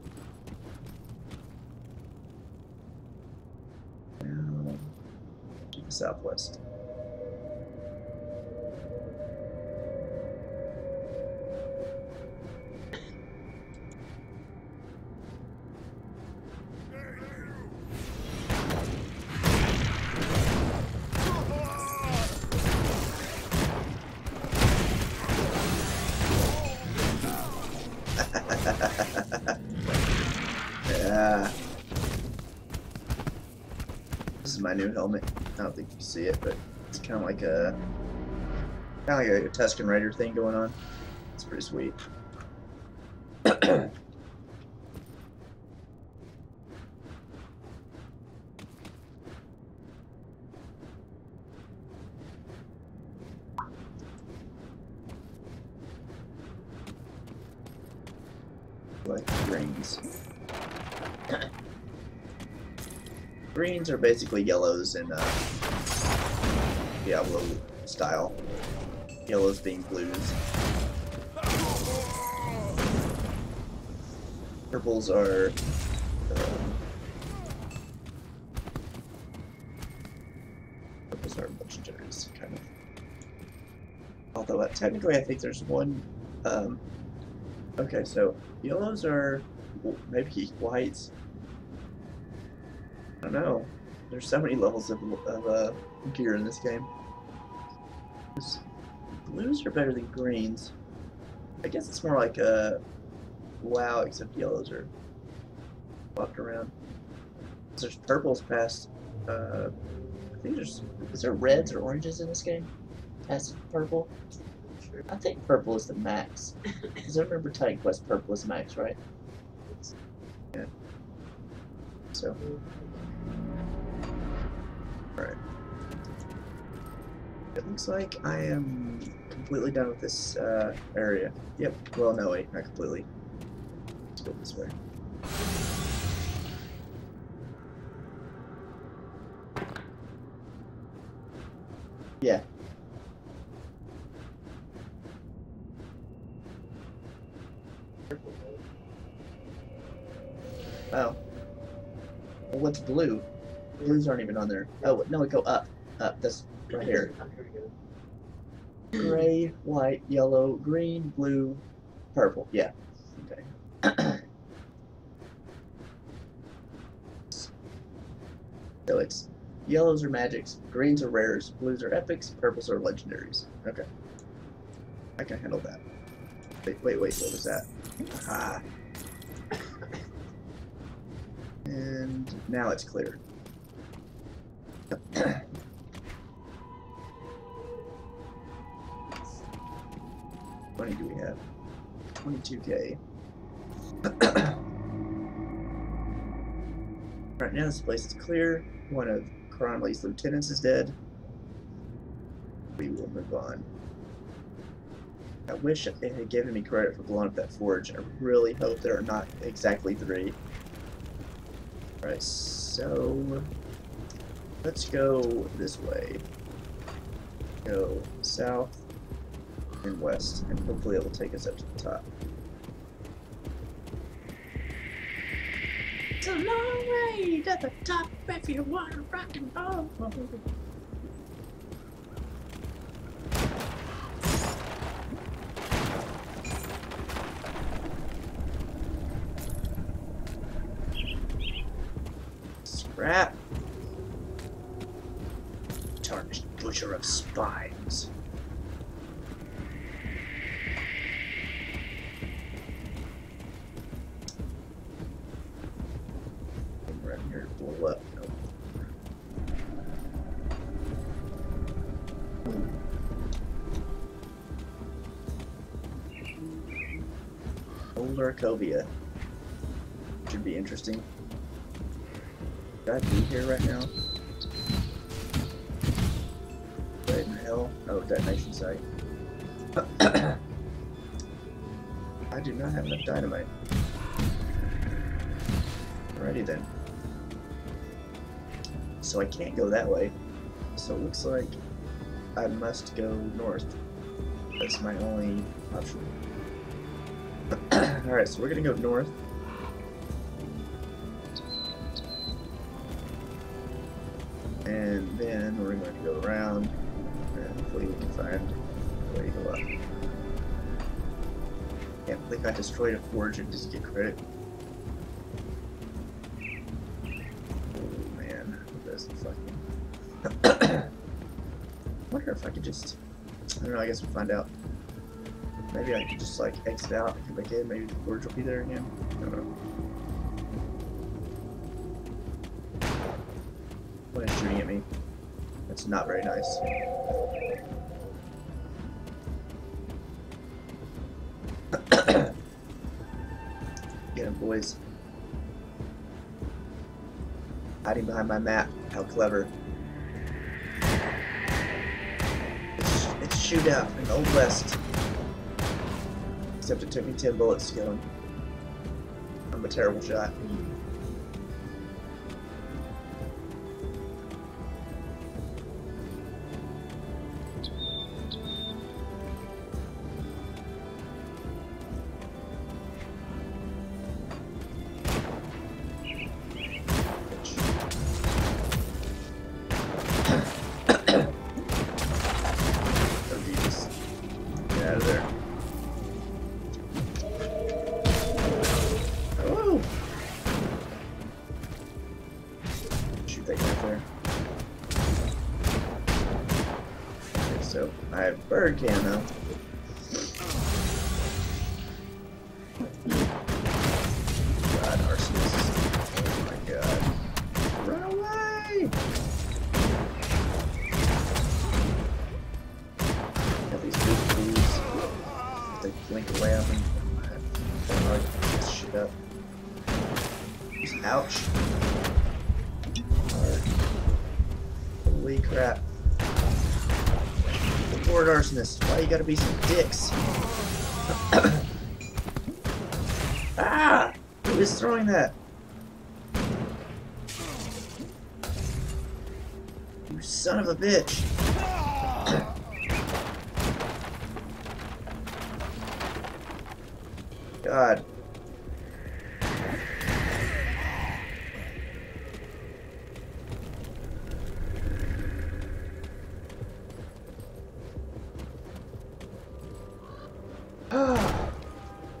Now to the southwest. Yeah. This is my new helmet. I don't think you can see it, but it's kind of like a Tusken Raider thing going on. It's pretty sweet. Like greens. Greens are basically yellows in Diablo style. Yellows being blues. Purples are legendaries, kind of. Although technically, I think there's one. Okay, so yellows are maybe whites. I don't know. There's so many levels of gear in this game. Blues are better than greens. I guess it's more like a WoW, except yellows are walked around. There's purples past. I think there's. Is there reds or oranges in this game? Past purple. Sure. I think purple is the max. Because I remember Titan Quest purple is max, right? Yeah. So. Alright. It looks like I am completely done with this area. Yep. Well, no, wait, not completely. Let's go this way. Yeah. Oh. Well, what's blue? Blues aren't even on there. Oh, no, we go up. Up. That's right here. Gray, white, yellow, green, blue, purple. Yeah. Okay. So it's yellows are magics, greens are rares, blues are epics, purples are legendaries. Okay. I can handle that. Wait, what was that? Aha. And now it's clear. What money do we have? 22k. Right now this place is clear. One of Cronley's lieutenants is dead. We will move on. I wish it had given me credit for blowing up that forge. I really hope there are not exactly 3. Alright, so let's go this way. Go south and west, and hopefully it will take us up to the top. It's a long way to the top if you want to rock and roll. Scrap. Tarnished butcher of spines. Right here to blow up. Nope. Old Arcovia. Should be interesting. Should I be here right now? What in hell? Oh, detonation site. I do not have enough dynamite. Alrighty then. So I can't go that way. So it looks like I must go north. That's my only option. Alright, so we're gonna go north. And then we're going to go around, and hopefully we can find a way to go up. Can't believe I destroyed a forge and just get credit. Oh man, that's fucking. Wonder if I could just. I don't know. I guess we'll find out. Maybe I could just like exit out and come back in. Maybe the forge will be there again. I don't know. When it's shooting at me. That's not very nice. Get him, boys. Hiding behind my map. How clever. It's shootout in the Old West. Except it took me 10 bullets to kill him. I'm a terrible shot. So I have bird camo. God, arsonist. Oh my god. have to blink away on them. It's hard to pick this shit up. Ouch. Hard. Holy crap. Lord arsonist, why you gotta be some dicks? Ah! Who is throwing that? You son of a bitch. God.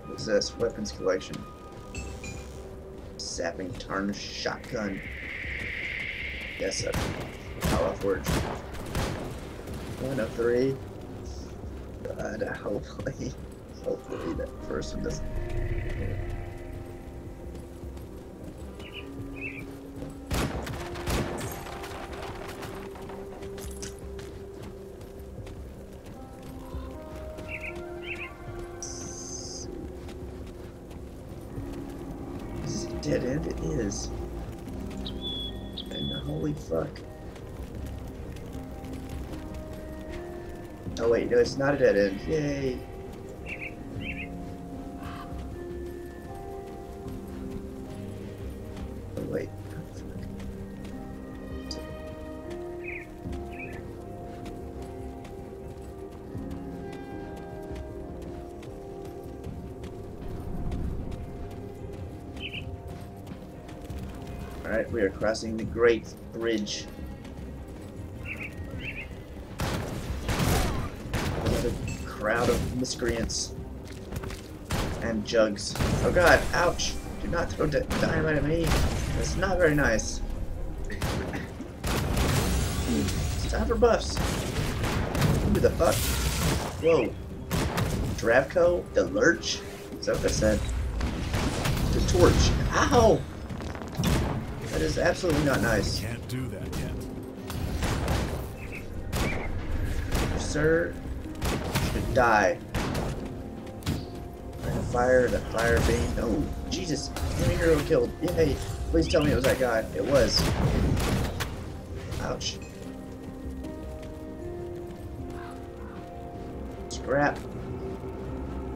What's this? Weapons collection. Sapping tarnished shotgun. Yes, I'll upward. 1 of 3. God, hopefully that first one doesn't. Dead end it is. And holy fuck. Oh wait, no, it's not a dead end. Yay. Oh wait. Alright, we are crossing the Great Bridge. Another crowd of miscreants. And jugs. Oh god, ouch! Do not throw dynamite at me. That's not very nice. It's time for buffs. Who the fuck? Whoa. Dravco? The Lurch? Is that what I said? The Torch. Ow! That is absolutely not nice. Can't do that yet. Sir, you should die. Fire, the fire beam. Oh, Jesus. Enemy hero killed. Yay. Please tell me it was that guy. It was. Ouch. Scrap.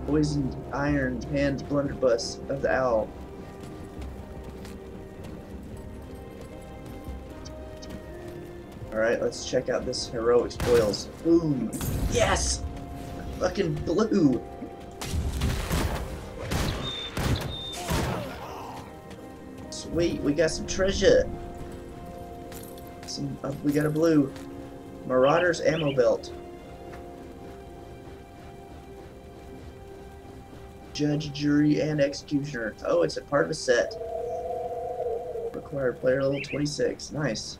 Poisoned iron hand blunderbuss of the owl. Alright, let's check out this heroic spoils. Boom! Yes! Fucking blue! Sweet, we got some treasure! We got a blue. Marauder's ammo belt. Judge, jury, and executioner. Oh, it's a part of a set. Required player level 26. Nice.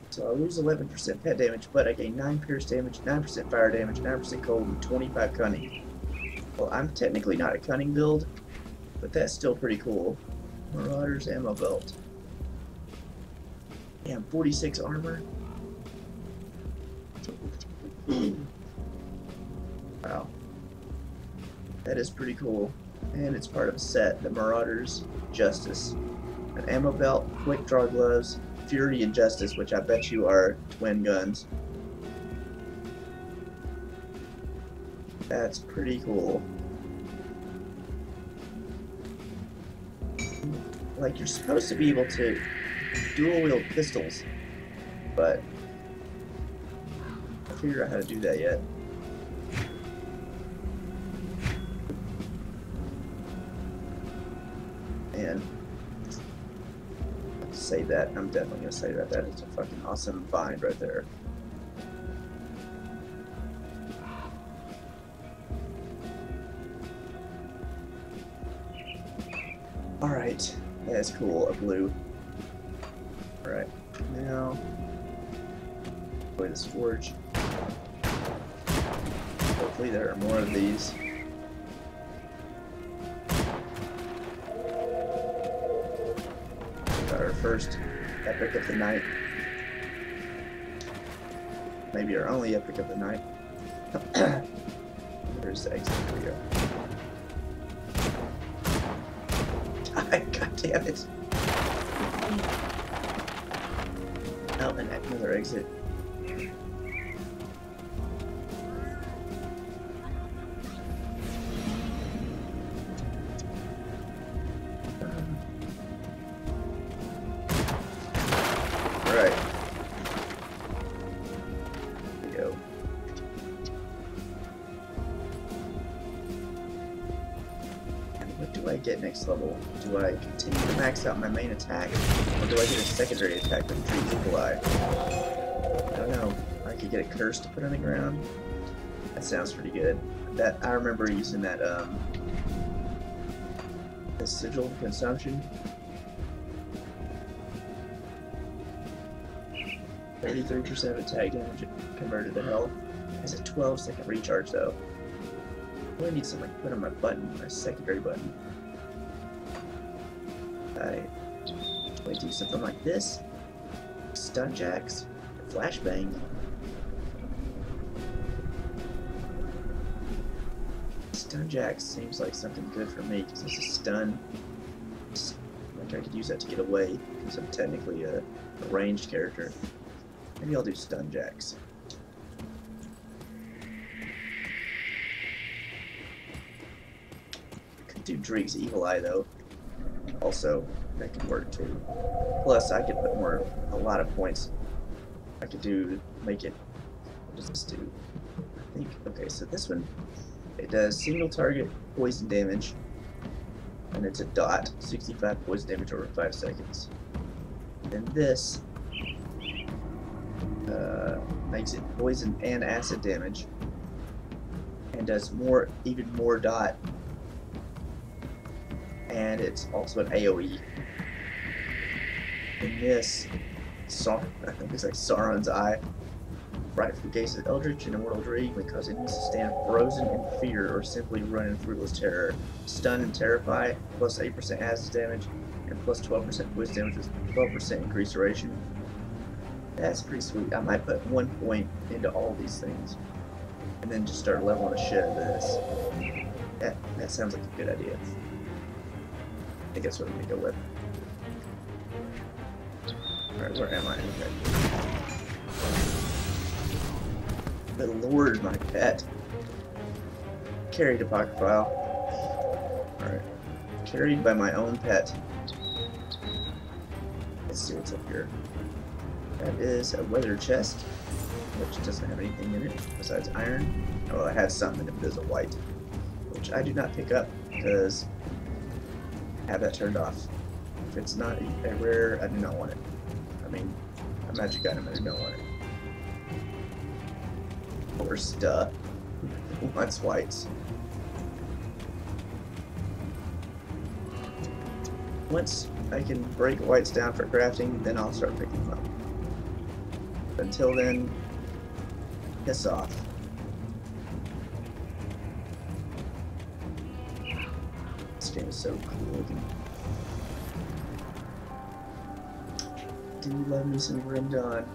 So I lose 11% pet damage, but I gain 9 pierce damage, 9% fire damage, 9% cold, and 25 cunning. Well, I'm technically not a cunning build, but that's still pretty cool. Marauder's ammo belt. Damn, 46 armor. Wow. That is pretty cool. And it's part of a set, the Marauder's Justice. An ammo belt, quick draw gloves, Fury and Justice, which I bet you are twin guns. That's pretty cool. Like, you're supposed to be able to dual wield pistols, but I figure out how to do that yet. And save that. I'm definitely gonna save that. That is a fucking awesome find right there. Alright, that's cool. A blue. Alright, now play this forge. Hopefully there are more of these. Our first epic of the night. Maybe our only epic of the night. Where's the exit? Here we go. God damn it. Oh, and another exit. Alright. Here we go. And what do I get next level? Do I continue to max out my main attack? Or do I get a secondary attack with Trees Eagle Eye? I don't know. I could get a curse to put on the ground. That sounds pretty good. That I remember using that the sigil consumption. 33% of attack damage converted to health. It has a 12-second recharge though. I need something to put on my button, my secondary button. I do something like this. Stun jacks, flashbang. Stun jacks seems like something good for me because it's a stun. Like I could use that to get away because I'm technically a ranged character. Maybe I'll do stun jacks. Could do Dreeg's Evil Eye though. Also, that could work too. Plus, I could put a lot of points. I could do make it. What does this do? I think. Okay, so this one, it does single target poison damage, and it's a dot, 65 poison damage over 5 seconds. And this makes it poison and acid damage, and does even more dot. And it's also an AoE. And this, I think it's like Sauron's Eye. Right for the gaze of Eldritch and Immortal Dream may cause enemies to stand frozen in fear or simply run in fruitless terror. Stun and Terrify, plus 8% acid damage, and plus 12% poison damage with 12% increased duration. That's pretty sweet. I might put 1 point into all these things. And then just start leveling the shit out of this. That sounds like a good idea. I think that's what I'm gonna go with. Alright, where am I? Okay. The Lord, my pet. Carried Apocryphile. Alright. Carried by my own pet. Let's see what's up here. That is a weather chest, which doesn't have anything in it besides iron. Oh, it has something in it, but it's a white, which I do not pick up because I have that turned off. If it's not a rare, I do not want it. I mean, a magic item, I do not want it. Or stuff. Who wants whites? Once I can break whites down for crafting, then I'll start picking them up. Until then, piss off. This game is so cool looking. Do love me some Grim Dawn.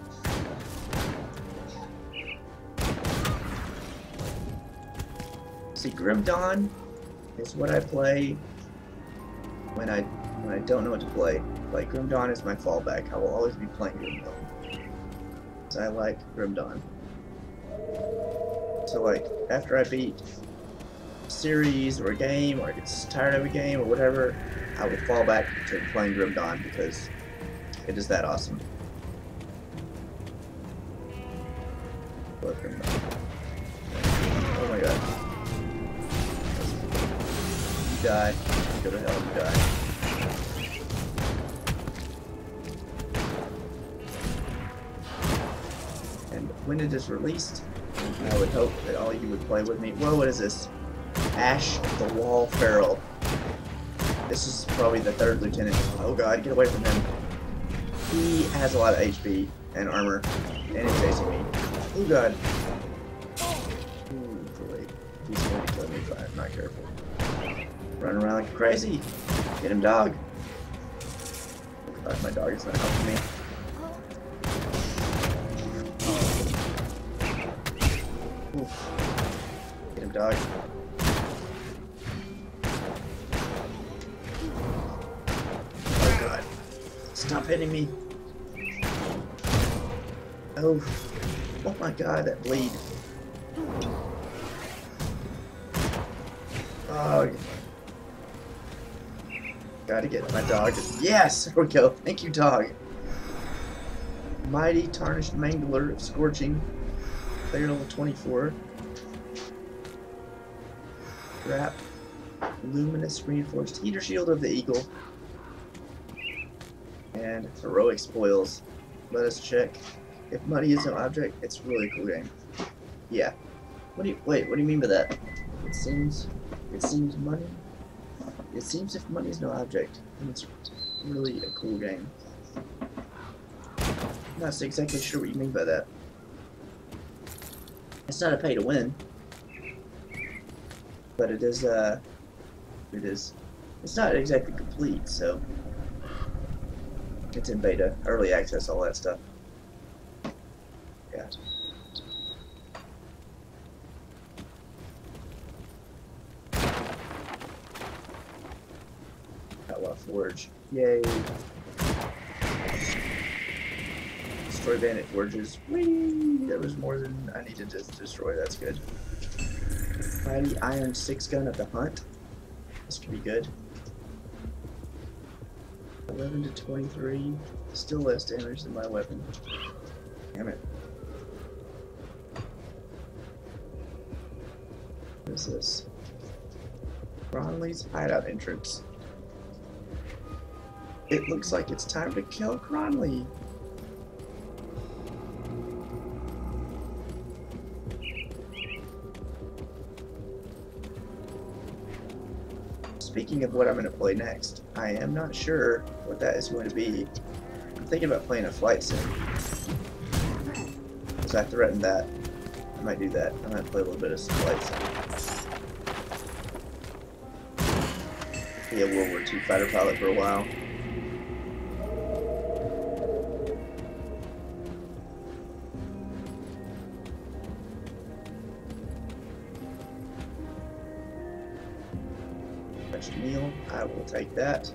See, Grim Dawn is what I play when I don't know what to play. Like, Grim Dawn is my fallback. I will always be playing Grim Dawn. I like Grim Dawn. So like, after I beat a series or a game, or I get tired of a game or whatever, I will fall back to playing Grim Dawn because it is that awesome. Love Grim Dawn. Oh my god. You die. Go to hell, you die. When it is released, I would hope that all of you would play with me. Whoa, what is this? Ash the Wall Feral. This is probably the 3rd lieutenant. Oh god, get away from him. He has a lot of HP and armor, and he's chasing me. Oh god. Ooh, boy. He's going to kill me if I'm not careful. Run around like crazy. Get him, dog. Oh god, my dog is not helping me. Oof. Get him, dog. Oh god. Stop hitting me. Oh. Oh my god, that bleed. Oh. Gotta get my dog. Yes! There we go. Thank you, dog. Mighty Tarnished Mangler of Scorching. Player level 24. Wrap. Luminous Reinforced Heater Shield of the Eagle. And Heroic Spoils. Let us check. If money is no object, it's a really cool game. Yeah. Wait, what do you mean by that? It seems money. It seems if money is no object, then it's really a cool game. I'm not exactly sure what you mean by that. It's not a pay to win, but it is. It's not exactly complete, so it's in beta, early access, all that stuff. Yeah. Outlaw Forge. Yay. Destroy Bandit Forges. Whee! There was more than I needed to destroy. That's good. Mighty Iron 6-Gun of the Hunt. This could be good. 11 to 23. Still less damage than my weapon. Damn it. What is this? Cronley's hideout entrance. It looks like it's time to kill Cronley. Speaking of what I'm going to play next, I am not sure what that is going to be. I'm thinking about playing a flight sim. Because I threatened that. I might do that. I might play a little bit of flight sim. Be a World War II fighter pilot for a while. Meal, I will take that.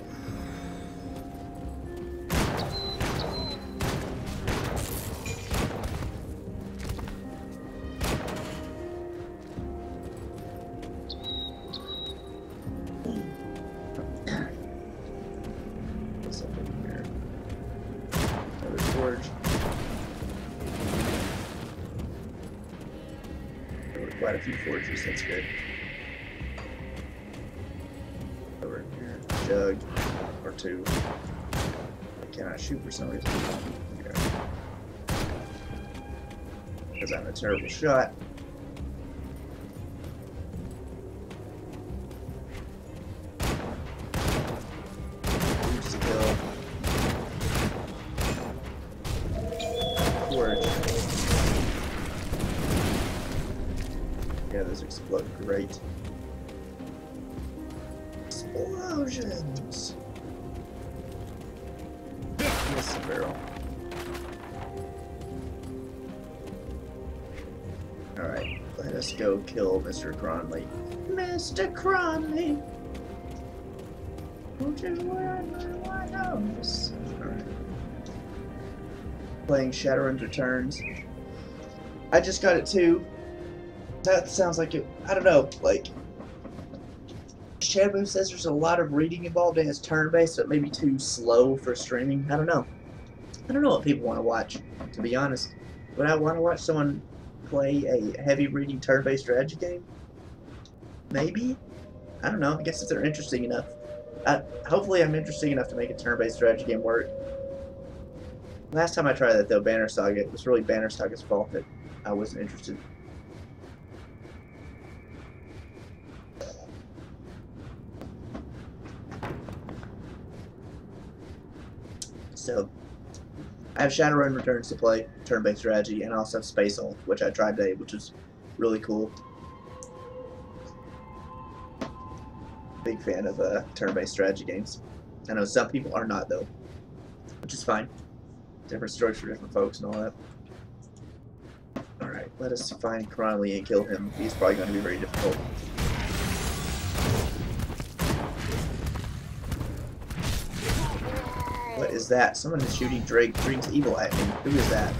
What's up in here? Another forge. There were quite a few forges, that's good. Over here, jug, or two. I cannot shoot for some reason. Okay. Because I'm a terrible shot. Use to kill. Forge. Yeah, those explode great. Explosions! Miss the barrel. Alright, let us go kill Mr. Cronley. Mr. Cronley! Won't you wear my white house? Alright. Playing Shadowrun's Returns. I just got it too. That sounds like it. I don't know, like. Shabu says there's a lot of reading involved and it's turn-based, so it may be too slow for streaming. I don't know. I don't know what people want to watch, to be honest. Would I want to watch someone play a heavy reading turn-based strategy game? Maybe? I don't know. I guess if they're interesting enough. Hopefully I'm interesting enough to make a turn-based strategy game work. Last time I tried that, though, Banner Saga, it was really Banner Saga's fault that I wasn't interested. So, I have Shadowrun Returns to play, turn-based strategy, and I also have Space Hulk, which I tried today, which was really cool. Big fan of turn-based strategy games. I know some people are not, though, which is fine. Different stories for different folks and all that. Alright. let us find Cronley and kill him. He's probably going to be very difficult. What is that? Someone is shooting Drake's evil at me. Who is that?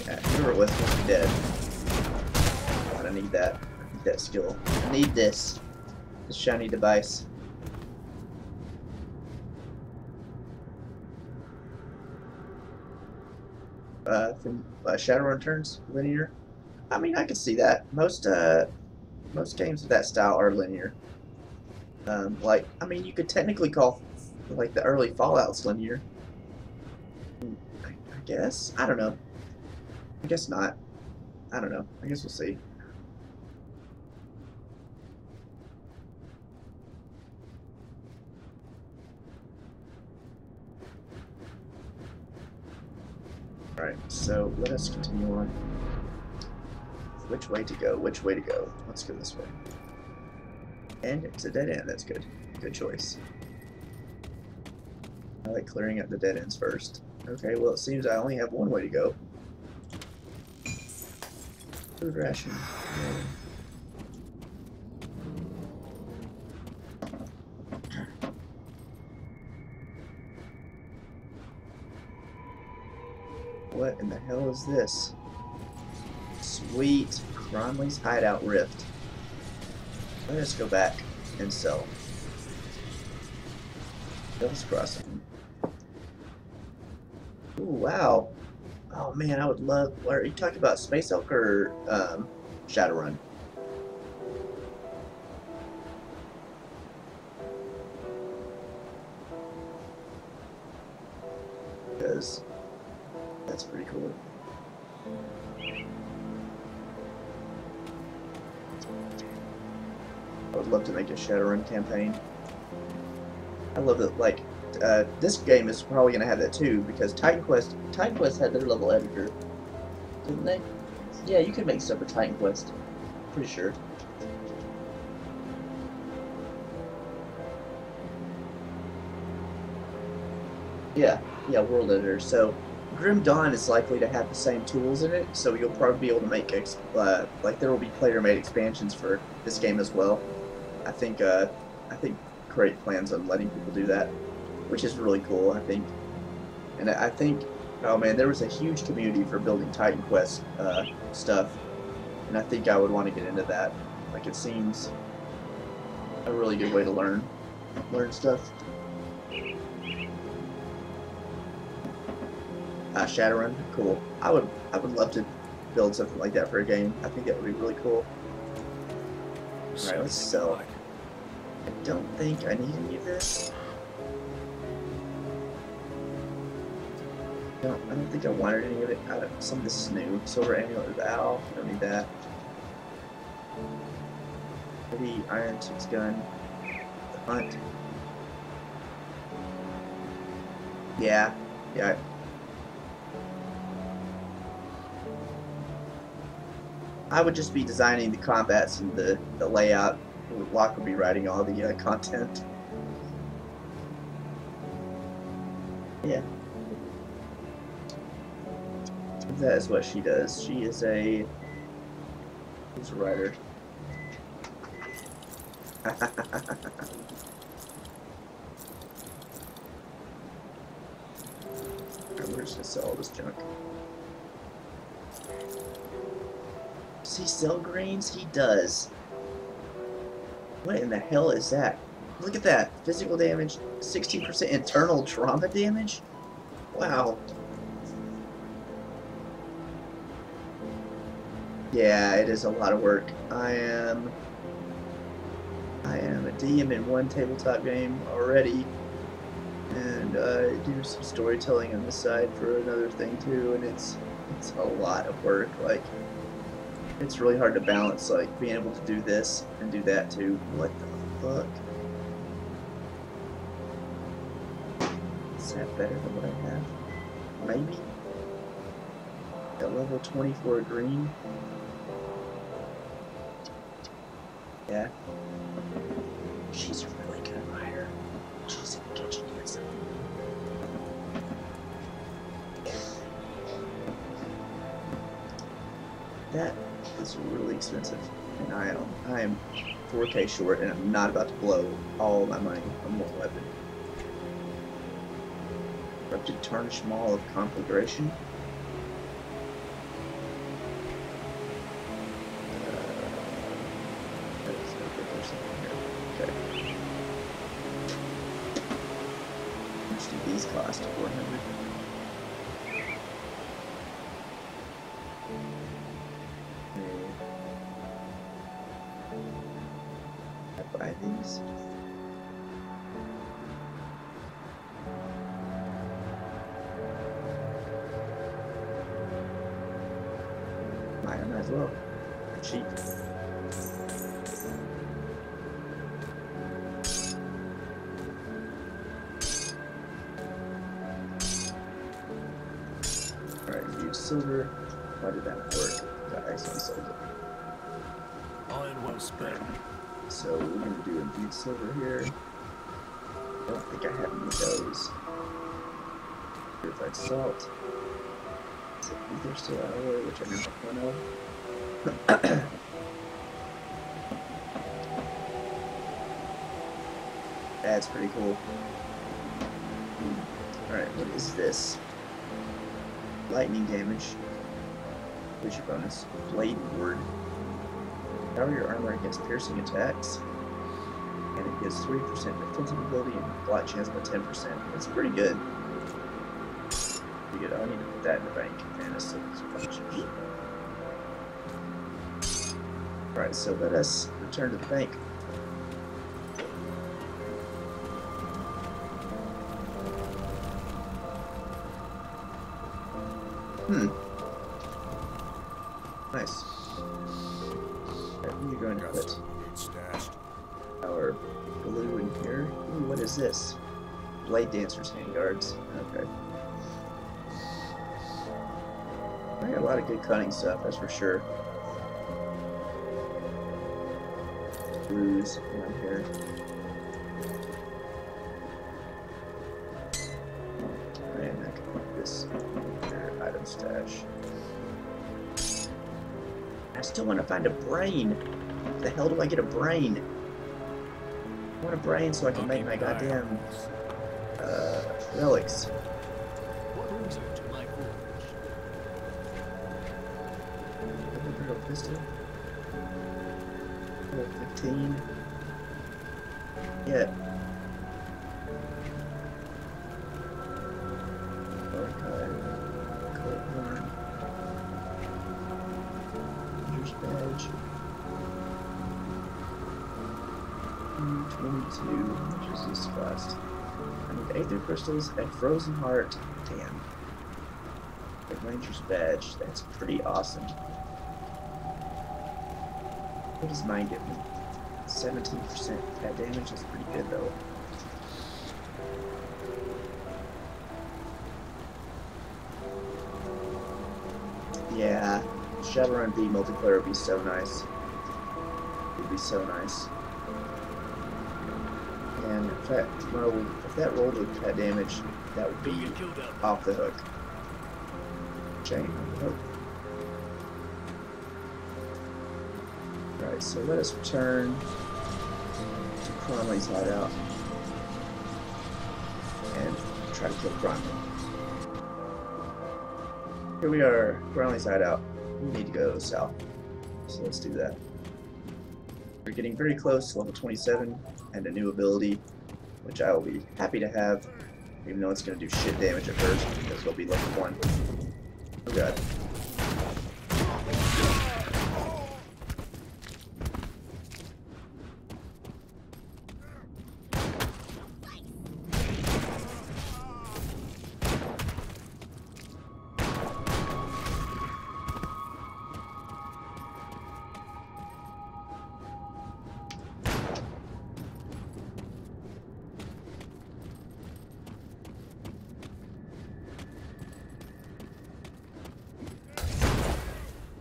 Yeah, whoever it was must be dead. God, I need that. I need that skill. I need this shiny device. From Shadowrun turns linear. I mean, I can see that. Most games of that style are linear. Like, I mean, you could technically call like the early Fallout's linear. I guess. I don't know. I guess not. I don't know. I guess we'll see. Alright, so let us continue on. Which way to go? Which way to go? Let's go this way. And it's a dead end. That's good. Good choice. I like clearing up the dead ends first. Okay, well it seems I only have one way to go. Food ration. What in the hell is this? Sweet. Cronley's Hideout Rift. Let us go back and sell. Devil's Crossing. Ooh, wow. Oh man, I would love. Are you talking about Space Elk or Shadowrun? Because that's pretty cool. I would love to make a Shadowrun campaign. I love that, like, this game is probably going to have that too, because Titan Quest had their level editor, didn't they? Yeah, you could make stuff for Titan Quest. Pretty sure. Yeah, world editor. So, Grim Dawn is likely to have the same tools in it, so you'll probably be able to make, like, there will be player-made expansions for this game as well. I think Create plans on letting people do that, which is really cool, I think. And I think, oh man, there was a huge community for building Titan Quest stuff, and I think I would want to get into that. Like, it seems a really good way to learn stuff. Shadowrun, cool. I would love to build something like that for a game. I think that would be really cool. Alright, let's sell. I don't think I need any of this. I don't think I wanted any of it. Some of this is new. Silver Amulet of Owl. I don't need that. Heavy Iron 6 gun. The Hunt. Yeah. I would just be designing the combats and the layout. Locke would be writing all the content. Yeah. That is what she does. She is a... Who's a writer? We're just gonna sell all this junk. Does he sell greens? He does. What in the hell is that? Look at that. Physical damage, 16% internal trauma damage? Wow. Yeah, it is a lot of work. I am a DM in one tabletop game already, and I do some storytelling on the side for another thing too, and it's a lot of work. Like, it's really hard to balance, like, being able to do this and do that too. What the fuck? Is that better than what I have? Maybe? At level 24 green? Yeah. She's a really good writer. She's in the kitchen doing something. That is really expensive, and I am 4K short, and I'm not about to blow all my money on one weapon. Corrupted Tarnished Maul of Conflagration. Okay. Let's do these cost 400. I buy these. Might as well. They're cheap. Alright, use silver. Why did that work? I accidentally sold it. Iron well spent. So we're going to do imbued silver here. I don't think I have any of those. Purified salt. Is it ether still alloy, which I never have one of? That's pretty cool. Alright, what is this? Lightning damage. What's your bonus? Blade Ward. Power your armor against piercing attacks. And it gives 3% defensive ability and block chance by 10%. That's pretty good. Pretty good. I need to put that in the bank. And a silver sponge. Alright, so let us return to the bank. Nice. Alright, we are going to put our glue in here. Ooh, what is this? Blade Dancer's handguards. Okay. I got a lot of good cutting stuff, that's for sure. Blues down here. And I can put this item stash. I still want to find a brain. Where the hell do I get a brain? I want a brain so I can make my goddamn relics. What brings you to my forge? Double pistol. Level 15. Yeah. Badge. 22. Which is this cost? I need Aether Crystals and Frozen Heart. Damn. The Ranger's Badge. That's pretty awesome. What does mine give me? 17% attack damage. That's pretty good though. Yeah. Shadowrun B multiplayer would be so nice. It would be so nice. And if that rolled with that damage, that would be off the hook. Chain. Oh. Alright, so let us return to Cromley's hideout and try to kill Cromley. Here we are, Cromley's hideout. We need to go south, so let's do that. We're getting very close to level 27 and a new ability, which I will be happy to have, even though it's going to do shit damage at first, because it'll be level 1. Oh god.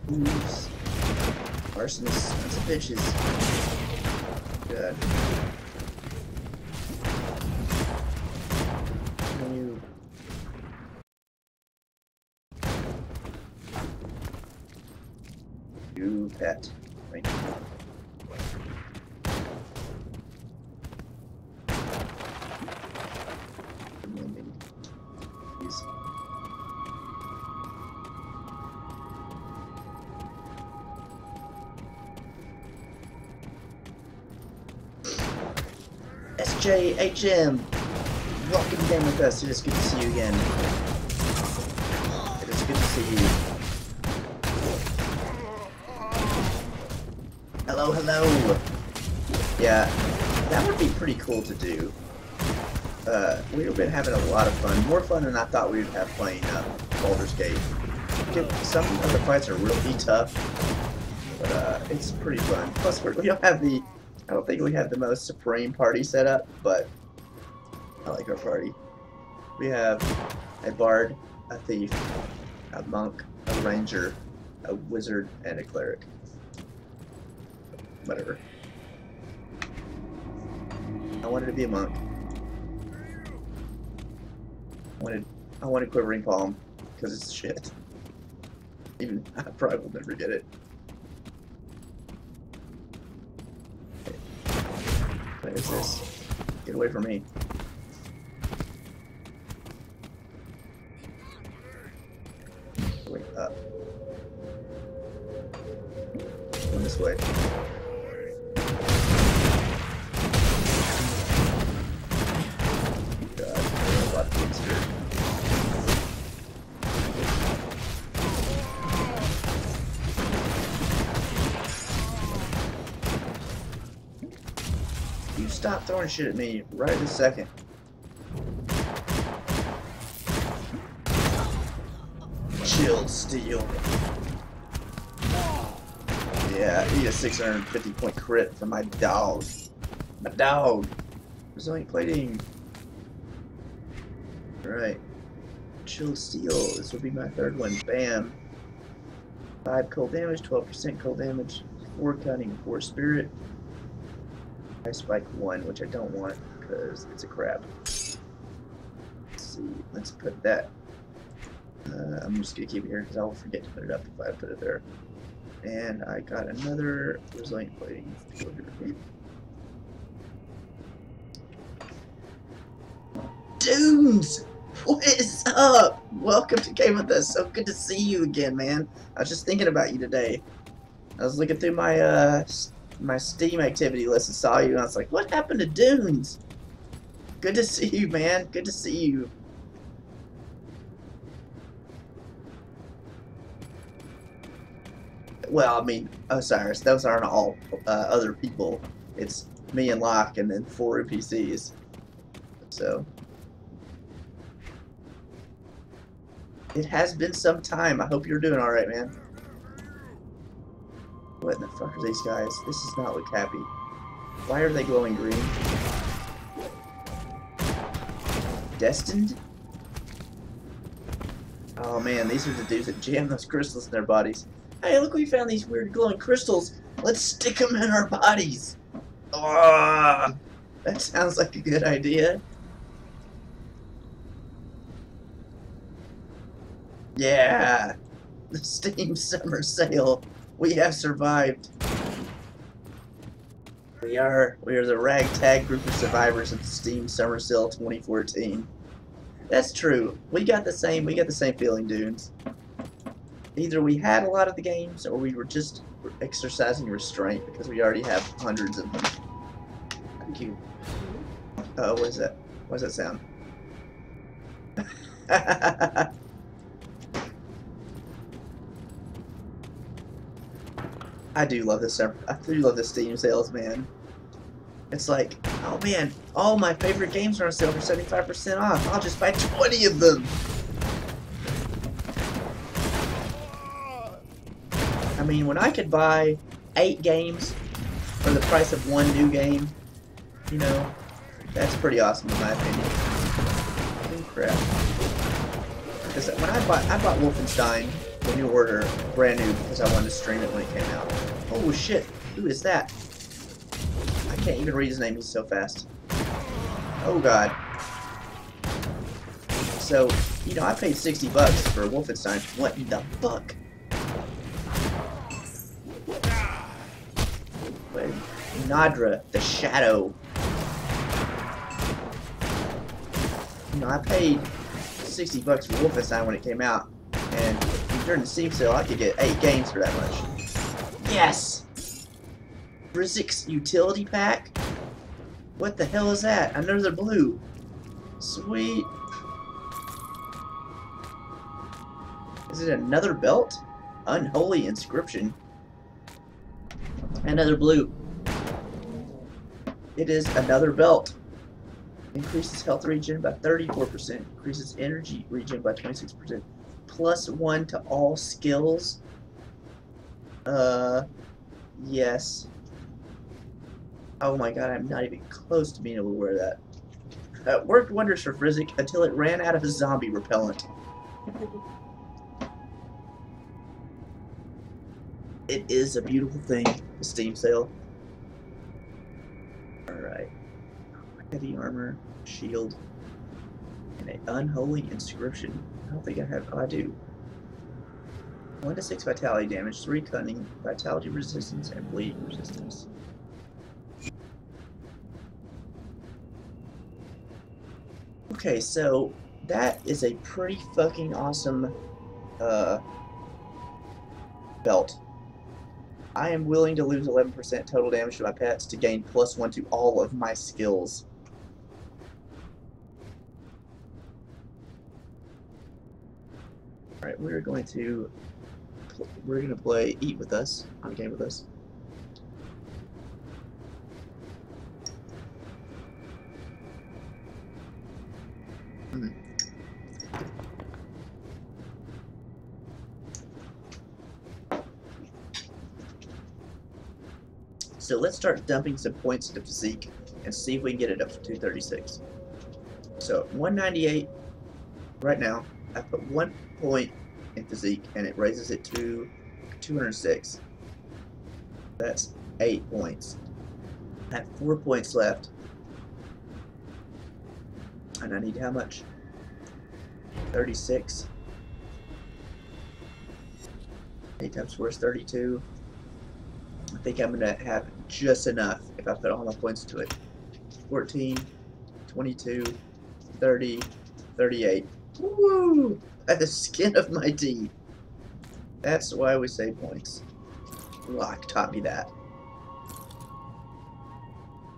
Oops. Arsonists, sons of bitches. Good. Can you... You pet. Thank you. Please. SJHM, welcome again with us. It is good to see you again. It is good to see you. Hello, hello. Yeah, that would be pretty cool to do. We've been having a lot of fun, more fun than I thought we would have playing Baldur's Gate. Some of the fights are really tough, but it's pretty fun. Plus, we don't have the. I don't think we have the most supreme party set up, but I like our party. We have a bard, a thief, a monk, a ranger, a wizard, and a cleric. Whatever. I wanted to be a monk. I wanted Quivering Palm, because it's shit. Even I probably will never get it. What is this? Get away from me. Wait up. Going this way. God, there's a lot of things here. You stop throwing shit at me right this second. Chilled steel. Yeah, he a 650 point crit for my dog. My dog. Resilient plating. Alright. Chilled steel. This will be my third one. Bam. 5 cold damage, 12% cold damage, 4 cunning, 4 spirit. I spike 1, which I don't want because it's a crab. Let's see. Let's put that. I'm just gonna keep it here because I'll forget to put it up if I put it there. And I got another resilient plating. Dunes! What is up? Welcome to Game With Us. So good to see you again, man. I was just thinking about you today. I was looking through my my Steam activity list and saw you, and I was like, what happened to Dunes? Good to see you, man. Good to see you. Well, I mean, Osiris, those aren't all other people. It's me and Locke and then 4 NPCs. So, it has been some time. I hope you're doing alright, man. What in the fuck are these guys? This does not look happy. Why are they glowing green? Destined? Oh man, these are the dudes that jam those crystals in their bodies. Hey, look, we found these weird glowing crystals. Let's stick them in our bodies. Oh, that sounds like a good idea. Yeah, the Steam Summer Sale. We have survived. We are the ragtag group of survivors of Steam Summer Sale 2014. That's true. We got the same feeling, dudes. Either we had a lot of the games, or we were just exercising restraint because we already have hundreds of them. Thank you. What is that? What does that sound? I do love this. I do love the Steam sales, man. It's like, oh man, all my favorite games are on sale for 75% off. I'll just buy 20 of them. I mean, when I could buy 8 games for the price of 1 new game, you know, that's pretty awesome in my opinion. Oh crap. Because when I bought Wolfenstein, the New Order, brand new, because I wanted to stream it when it came out. Oh shit, who is that? I can't even read his name, he's so fast. Oh god. So, you know, I paid $60 for Wolfenstein. What in the fuck? Nadra, the Shadow. You know, I paid $60 for Wolfenstein when it came out, and during the Steam sale, I could get 8 games for that much. Yes! Physics Utility Pack? What the hell is that? Another blue. Sweet. Is it another belt? Unholy Inscription. Another blue. It is another belt. Increases health regen by 34%. Increases energy regen by 26%. +1 to all skills. Yes. Oh my god, I'm not even close to being able to wear that. Worked wonders for Frizik until it ran out of zombie repellent. It is a beautiful thing, the Steam sale. Alright. Heavy armor, shield, and an unholy inscription. I don't think I have. Oh, I do. 1 to 6 vitality damage, 3 cunning, vitality resistance, and bleeding resistance. Okay, so that is a pretty fucking awesome belt. I am willing to lose 11% total damage to my pets to gain +1 to all of my skills. Alright, we're going to play Eat With Us, on a game with us. So let's start dumping some points into Physique and see if we can get it up to 236. So 198 right now. I put 1 point in Physique and it raises it to 206. That's 8 points. I have 4 points left. And I need how much? 36. 8 times 4 is 32. I think I'm going to have just enough if I put all my points to it. 14, 22, 30, 38. Woo! By the skin of my teeth. That's why we save points. Locke taught me that.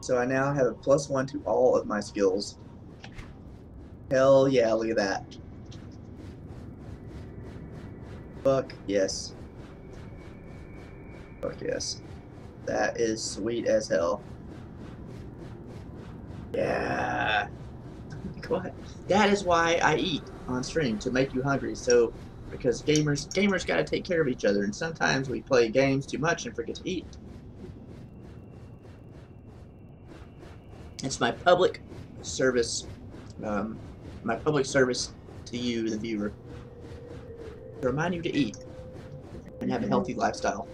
So I now have a +1 to all of my skills. Hell yeah, look at that. Fuck yes. Fuck yes. That is sweet as hell. Yeah. What? That is why I eat on stream, to make you hungry. So, because gamers gotta take care of each other, and sometimes we play games too much and forget to eat. It's my public service, to you, the viewer, to remind you to eat and have a healthy lifestyle.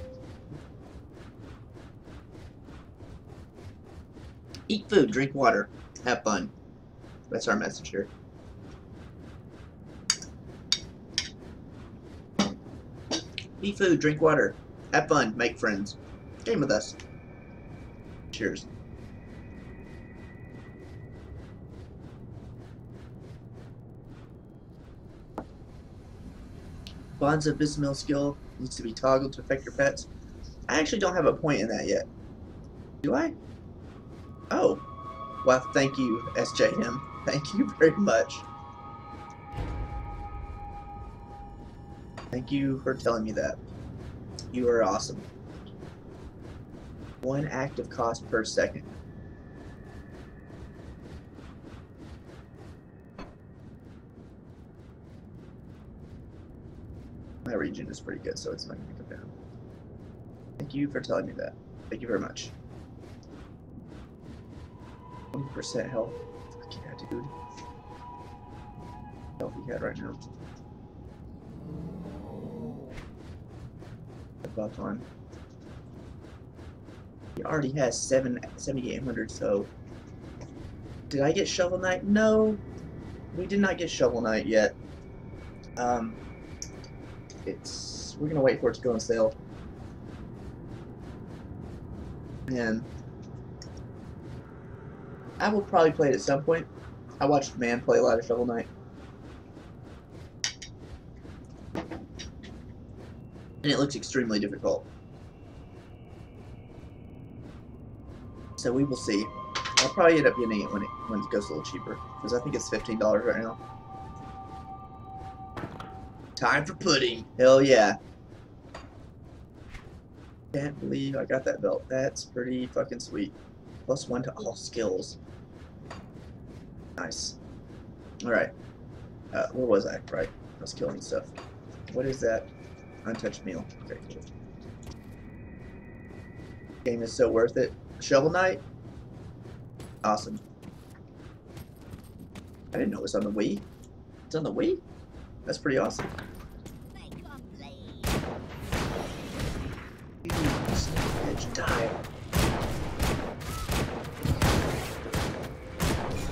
Eat food, drink water, have fun. That's our message here. Eat food, drink water, have fun, make friends. Game with us. Cheers. Bonds of Bismil skill needs to be toggled to affect your pets. I actually don't have a point in that yet. Do I? Oh. Well, thank you, SJM. Thank you very much. Thank you for telling me that. You are awesome. 1 active cost per second. My region is pretty good, so it's not going to come down. Thank you for telling me that. Thank you very much. 20% health. Fuck yeah, dude. Health we got right now. The buff on. He already has 7,800, so... Did I get Shovel Knight? No! We did not get Shovel Knight yet. We're gonna wait for it to go on sale. And I will probably play it at some point. I watched Man play a lot of Shovel Knight. And it looks extremely difficult. So we will see. I'll probably end up getting it when it goes a little cheaper. Because I think it's $15 right now. Time for pudding. Hell yeah. Can't believe I got that belt. That's pretty fucking sweet. +1 to all skills. Nice. Alright. Where was I? Right. I was killing stuff. What is that? Untouched meal. Okay, cool. Game is so worth it. Shovel Knight? Awesome. I didn't know it was on the Wii. It's on the Wii? That's pretty awesome. Bitch, die.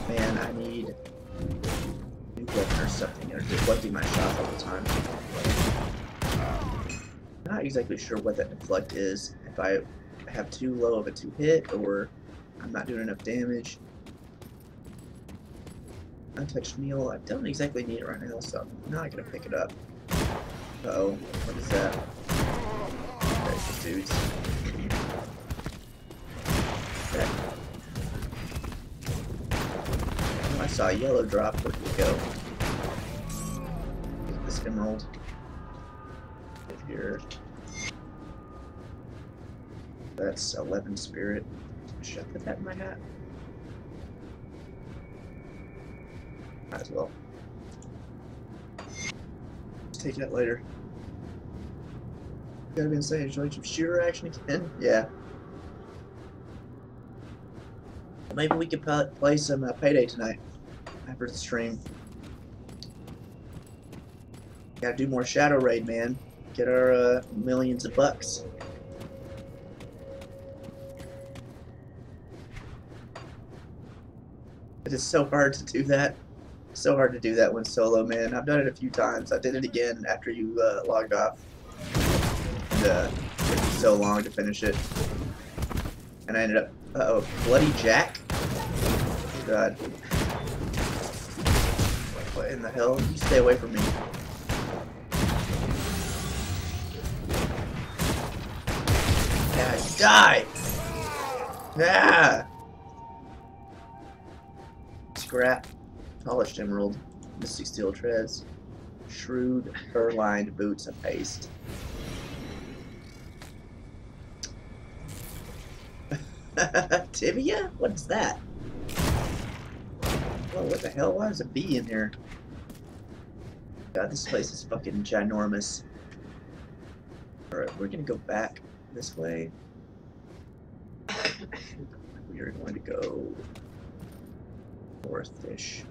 Man, I need a new weapon or something. I'm deflecting my shots all the time. Not exactly sure what that deflect is. If I have too low of a 2-hit, or I'm not doing enough damage. Untouched meal. I don't exactly need it right now, so I'm not gonna pick it up. Uh-oh. What is that? Okay, dudes. Okay. Oh, I saw a yellow drop. Where did it go? Get this emerald. Right here. That's 11 spirit. Should I put that in my hat? Might as well. Let's take that later. Gotta be insane. Enjoy some shooter action again? Yeah. Well, maybe we could play some Payday tonight after the stream. Gotta do more Shadow Raid, man. Get our millions of bucks. It is so hard to do that. So hard to do that when solo, man. I've done it a few times. I did it again after you logged off. And it took me so long to finish it. And I ended up... Uh-oh. Bloody Jack? Oh, God. What in the hell? You stay away from me. Yeah, die! Yeah! Scrap. Polished emerald. Mystic steel treads. Shrewd fur-lined boots and paste. Tibia? What is that? Whoa, what the hell? Why is a bee in here? God, this place is fucking ginormous. Alright, we're gonna go back this way. We are going to go north-ish.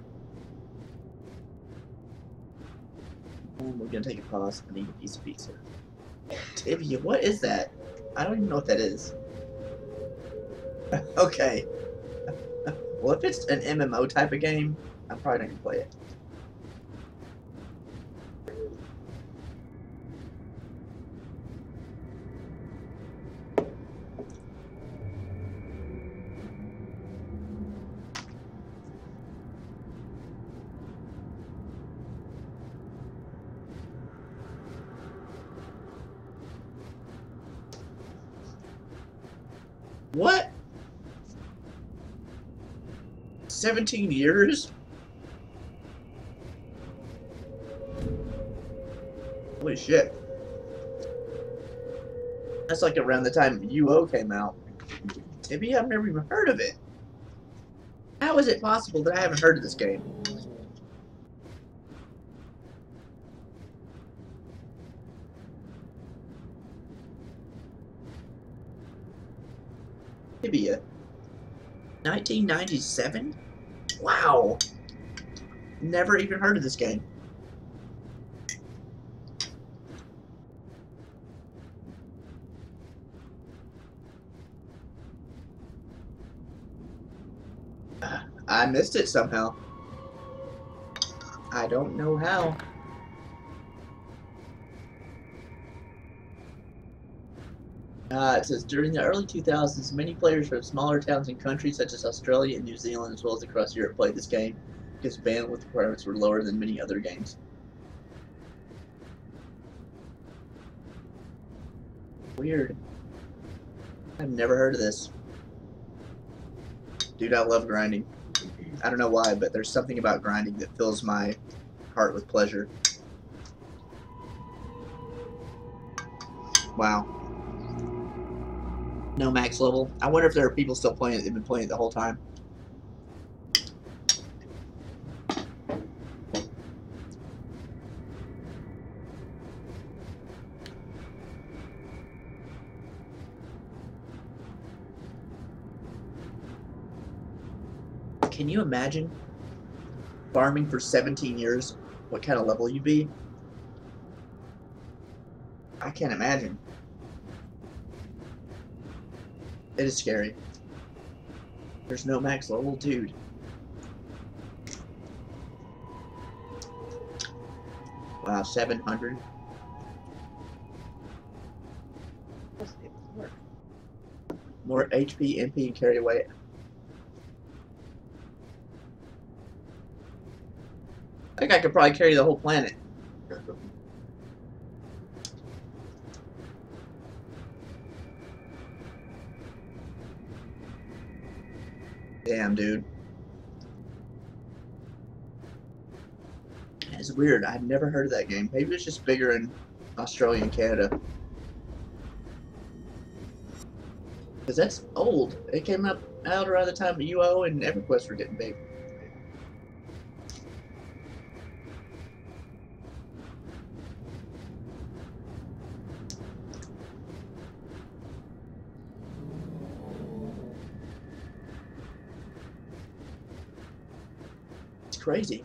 We're gonna take a pause. I need a piece of pizza. Tibia, what is that? I don't even know what that is. Okay. Well, if it's an MMO type of game, I'm probably not gonna play it. What? 17 years? Holy shit. That's like around the time UO came out. Tibia, I've never even heard of it. How is it possible that I haven't heard of this game? Tibia. 1997? Wow. Never even heard of this game. I missed it somehow. I don't know how. It says, during the early 2000s, many players from smaller towns and countries such as Australia and New Zealand, as well as across Europe, played this game because bandwidth requirements were lower than many other games. Weird. I've never heard of this. Dude, I love grinding. I don't know why, but there's something about grinding that fills my heart with pleasure. Wow. No max level. I wonder if there are people still playing it. They've been playing it the whole time. Can you imagine farming for 17 years? What kind of level you'd be? I can't imagine. It is scary. There's no max level, dude. Wow, 700. More HP, MP, and carry weight. I think I could probably carry the whole planet. Damn, dude. It's weird. I've never heard of that game. Maybe it's just bigger in Australia and Canada. Because that's old. It came out around the time UO and EverQuest were getting big. It's crazy.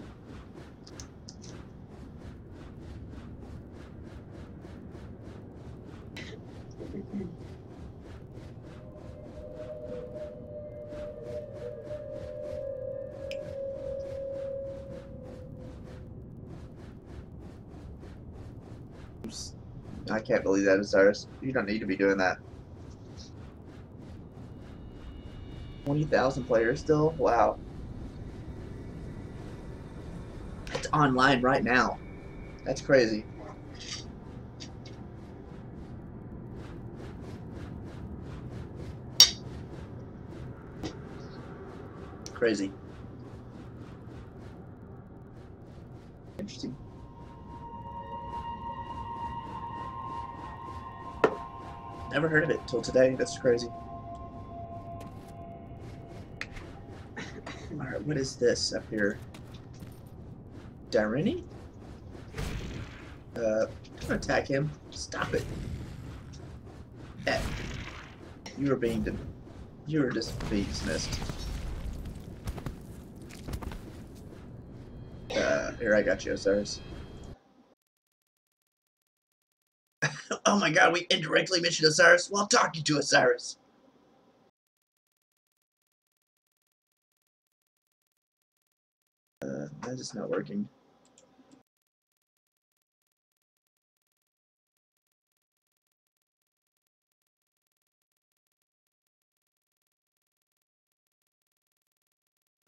I can't believe that, Osiris. You don't need to be doing that. 20,000 players still? Wow. It's online right now. That's crazy. Crazy. Interesting. Never heard of it till today. That's crazy. Alright, what is this up here? Darini? Don't attack him. Stop it. Yeah. You were just being dismissed. Here, I got you, Osiris. Oh my god, we indirectly mentioned Osiris while talking to Osiris. That is not working.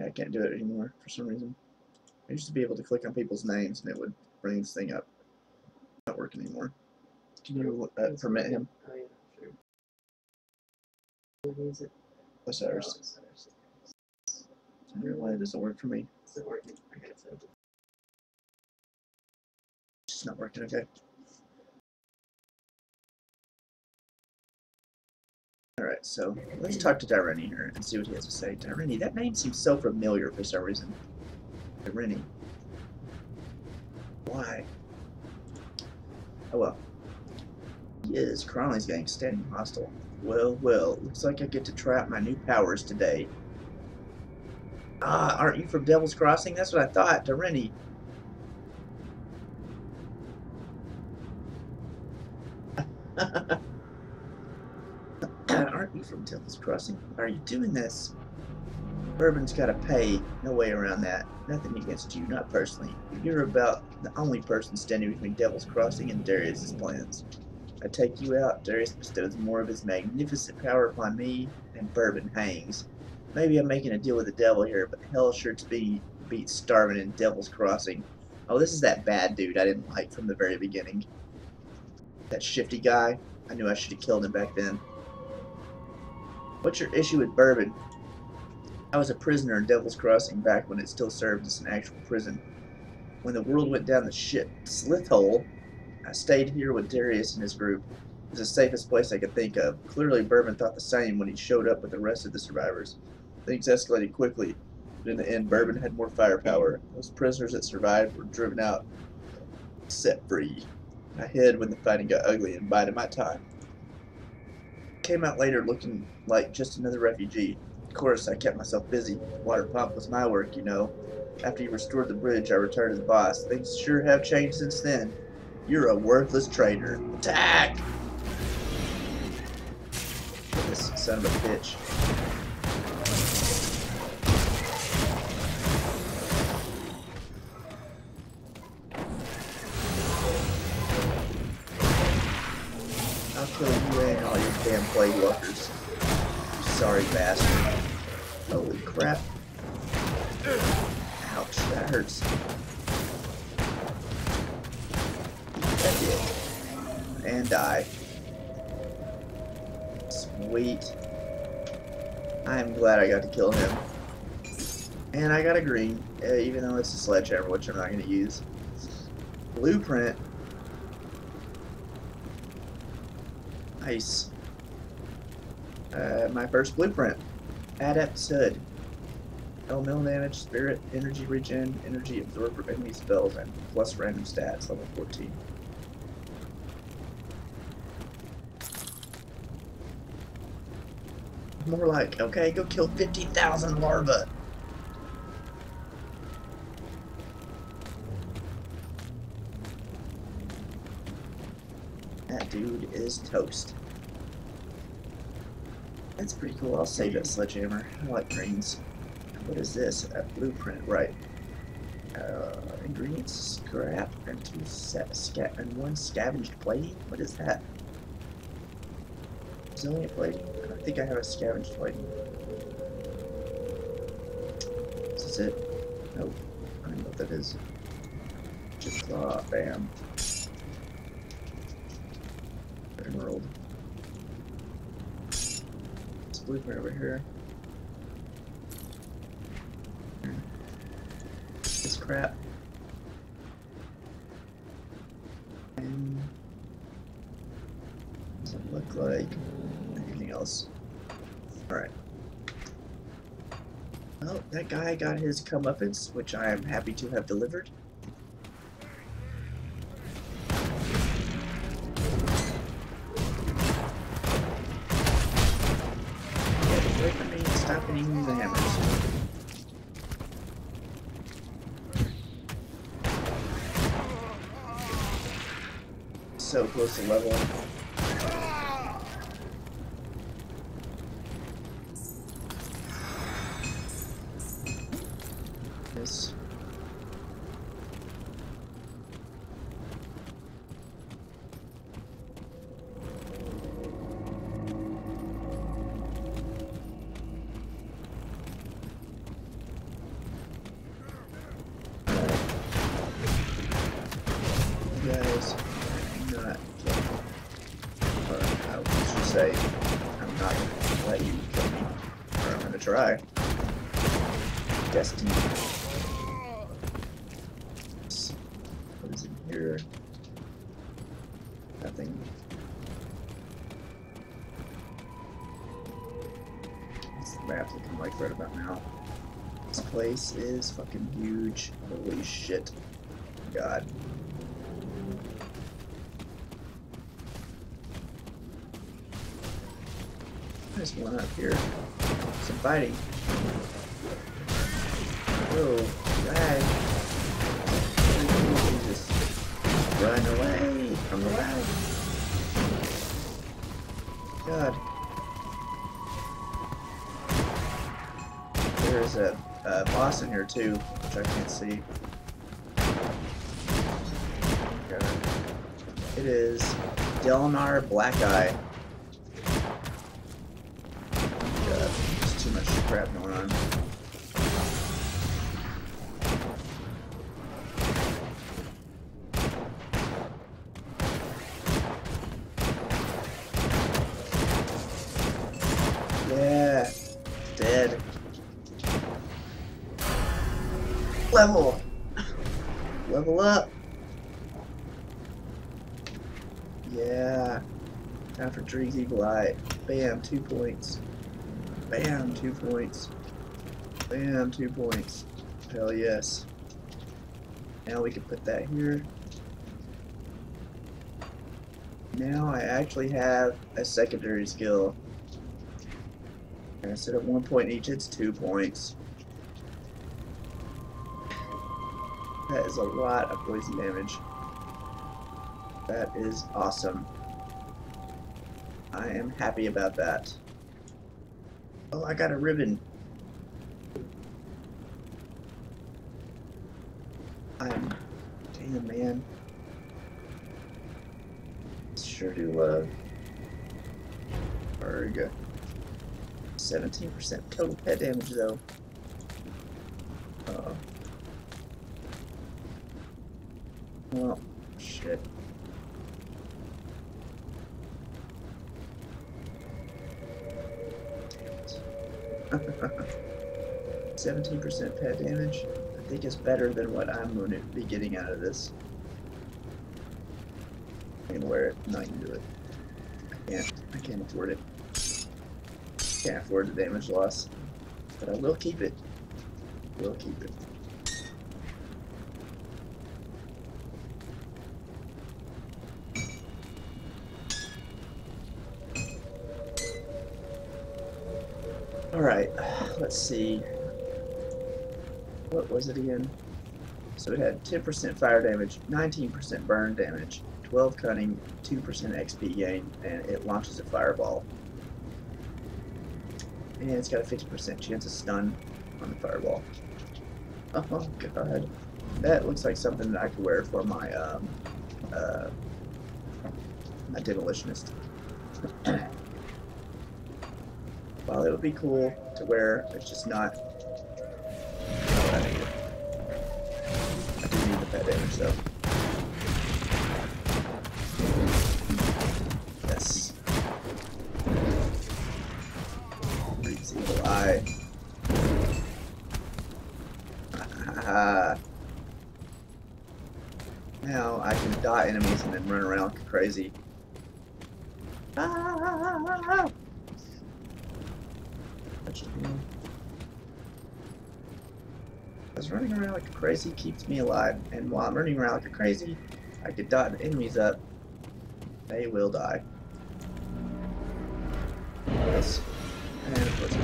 I can't do it anymore for some reason. I used to be able to click on people's names and it would bring this thing up. Not working anymore. Can you permit him? Oh, yeah, sure. What is it? Osiris. I don't know why it doesn't work for me. Is it working? I got it. It's not working, okay. Alright, so let's talk to Darini here and see what he has to say. Darini, that name seems so familiar for some reason. Darini. Why? Oh well. He is. Cronley's getting standing hostile. Well, looks like I get to try out my new powers today. Ah, aren't you from Devil's Crossing? That's what I thought, Darini. Aren't you from Devil's Crossing? Why are you doing this? Bourbon's gotta pay. No way around that. Nothing against you, not personally. You're about the only person standing between Devil's Crossing and Darius's plans. I take you out. Darius bestows more of his magnificent power upon me, and Bourbon hangs. Maybe I'm making a deal with the devil here, but hell sure to beat starving in Devil's Crossing. Oh, this is that bad dude I didn't like from the very beginning. That shifty guy. I knew I should have killed him back then. What's your issue with Bourbon? I was a prisoner in Devil's Crossing back when it still served as an actual prison. When the world went down the shit slith hole, I stayed here with Darius and his group. It was the safest place I could think of. Clearly, Bourbon thought the same when he showed up with the rest of the survivors. Things escalated quickly, but in the end, Bourbon had more firepower. Those prisoners that survived were driven out, set free. I hid when the fighting got ugly and bided my time. Came out later looking like just another refugee. Of course, I kept myself busy. Water pump was my work, you know. After you restored the bridge, I returned to the boss. Things sure have changed since then. You're a worthless traitor. Attack! This son of a bitch. I'll kill you and all your damn plague walkers. You sorry bastard. Holy crap. Ouch, that hurts. That did. And die. Sweet. I'm glad I got to kill him. And I got a green, even though it's a sledgehammer, which I'm not going to use. Blueprint. Nice. My first blueprint. Adept Hood. Elemental damage, spirit, energy regen, energy absorb for enemy spells, and plus random stats, level 14. More like, okay, go kill 50,000 larvae. That dude is toast. That's pretty cool. I'll save that sledgehammer. I like greens. What is this? A blueprint, right? Ingredients, scrap, and one scavenged plating. What is that? Resilient plating. I don't think I have a scavenged plating. Is this it? Nope. I don't know what that is. Just claw, bam. Emerald. This blueprint over here. This crap. And doesn't look like anything else. Alright. Well, that guy got his comeuppance, which I am happy to have delivered. Get away from me and stop hitting the hammers. So close to level. This. You guys. Not kill me. Or I should say, I'm not going to let you kill me. Or I'm going to try. Destiny. What is in here? Nothing. What's the map looking like right about now? This place is fucking huge. Holy shit. God. There's one up here. Some fighting. Whoa, lag. Jesus. Run away from the lag. God. There's a boss in here too, which I can't see. God. It is Delnar Black Eye. God, there's too much crap going on. Yeah, dead. Level up. Yeah. Time for Dree's Evil Eye. Bam, 2 points. Bam, 2 points. Bam, 2 points. Hell yes. Now we can put that here. Now I actually have a secondary skill. And instead of 1 point each, it's 2 points. That is a lot of poison damage. That is awesome. I am happy about that. Oh, I got a ribbon. Damn, man. Sure do love. Arg. 17% total pet damage, though. Well, shit. Damn it. 17% pet damage. I think it's better than what I'm going to be getting out of this. I can wear it, not even do it. I can't afford it. Can't afford the damage loss. But I will keep it. Will keep it. Alright, let's see. What was it again? So it had 10% fire damage, 19% burn damage, 12 cunning, 2% XP gain, and it launches a fireball. And it's got a 50% chance of stun on the fireball. Oh god. That looks like something that I could wear for my my demolitionist. Well, it would be cool to wear, it's just not what I need. I do need the pet damage though. Yes. Dree's Evil Eye. Now I can dot enemies and then run around like crazy. Because running around like a crazy keeps me alive, and while I'm running around like a crazy, I can dot the enemies up. They will die. Yes. And of course,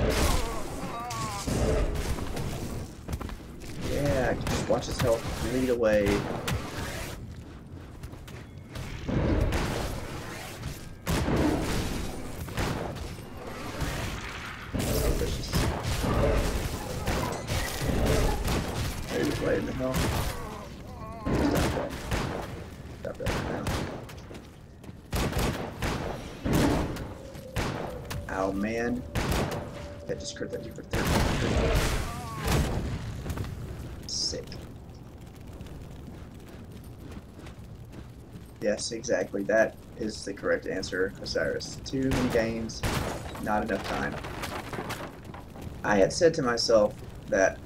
yeah, I can just watch his health bleed away. Right in the hell. Stop that now. Ow, man. That just crit that you for 1300. Sick. Yes, exactly. That is the correct answer, Osiris. Too many games, not enough time. I had said to myself that,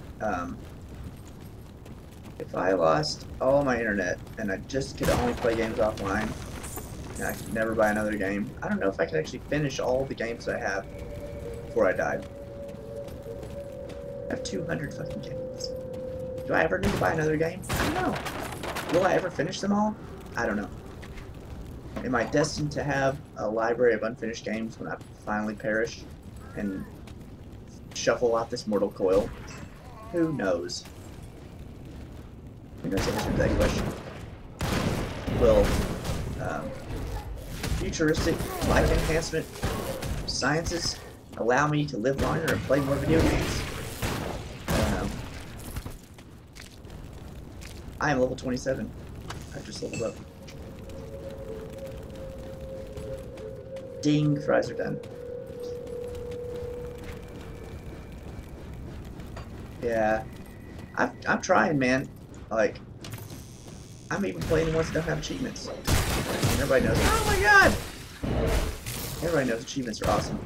if I lost all my internet and I just could only play games offline and I could never buy another game, I don't know if I could actually finish all the games I have before I died. I have 200 fucking games. Do I ever need to buy another game? I don't know. Will I ever finish them all? I don't know. Am I destined to have a library of unfinished games when I finally perish and shuffle out this mortal coil? Who knows? Who knows the answer to that question? Will futuristic life enhancement sciences allow me to live longer and play more video games? I don't know. I am level 27. I just leveled up. Ding, fries are done. Yeah. I'm trying, man. Like, I'm even playing ones that don't have achievements. And everybody knows. Oh my god! Everybody knows achievements are awesome.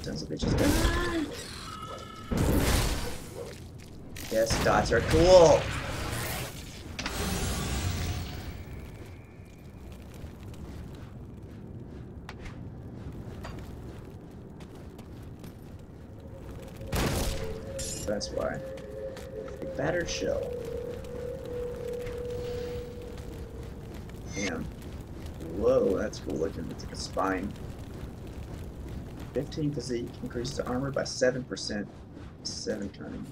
Tons of bitches. Yes, dots are cool. That's why. A battered shell. Damn. Whoa, that's cool looking. It's like a spine. 15 physique. Increases the armor by 7%. 7 cunning.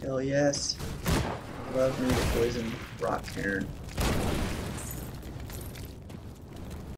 Hell yes. Love me the poison rock heron.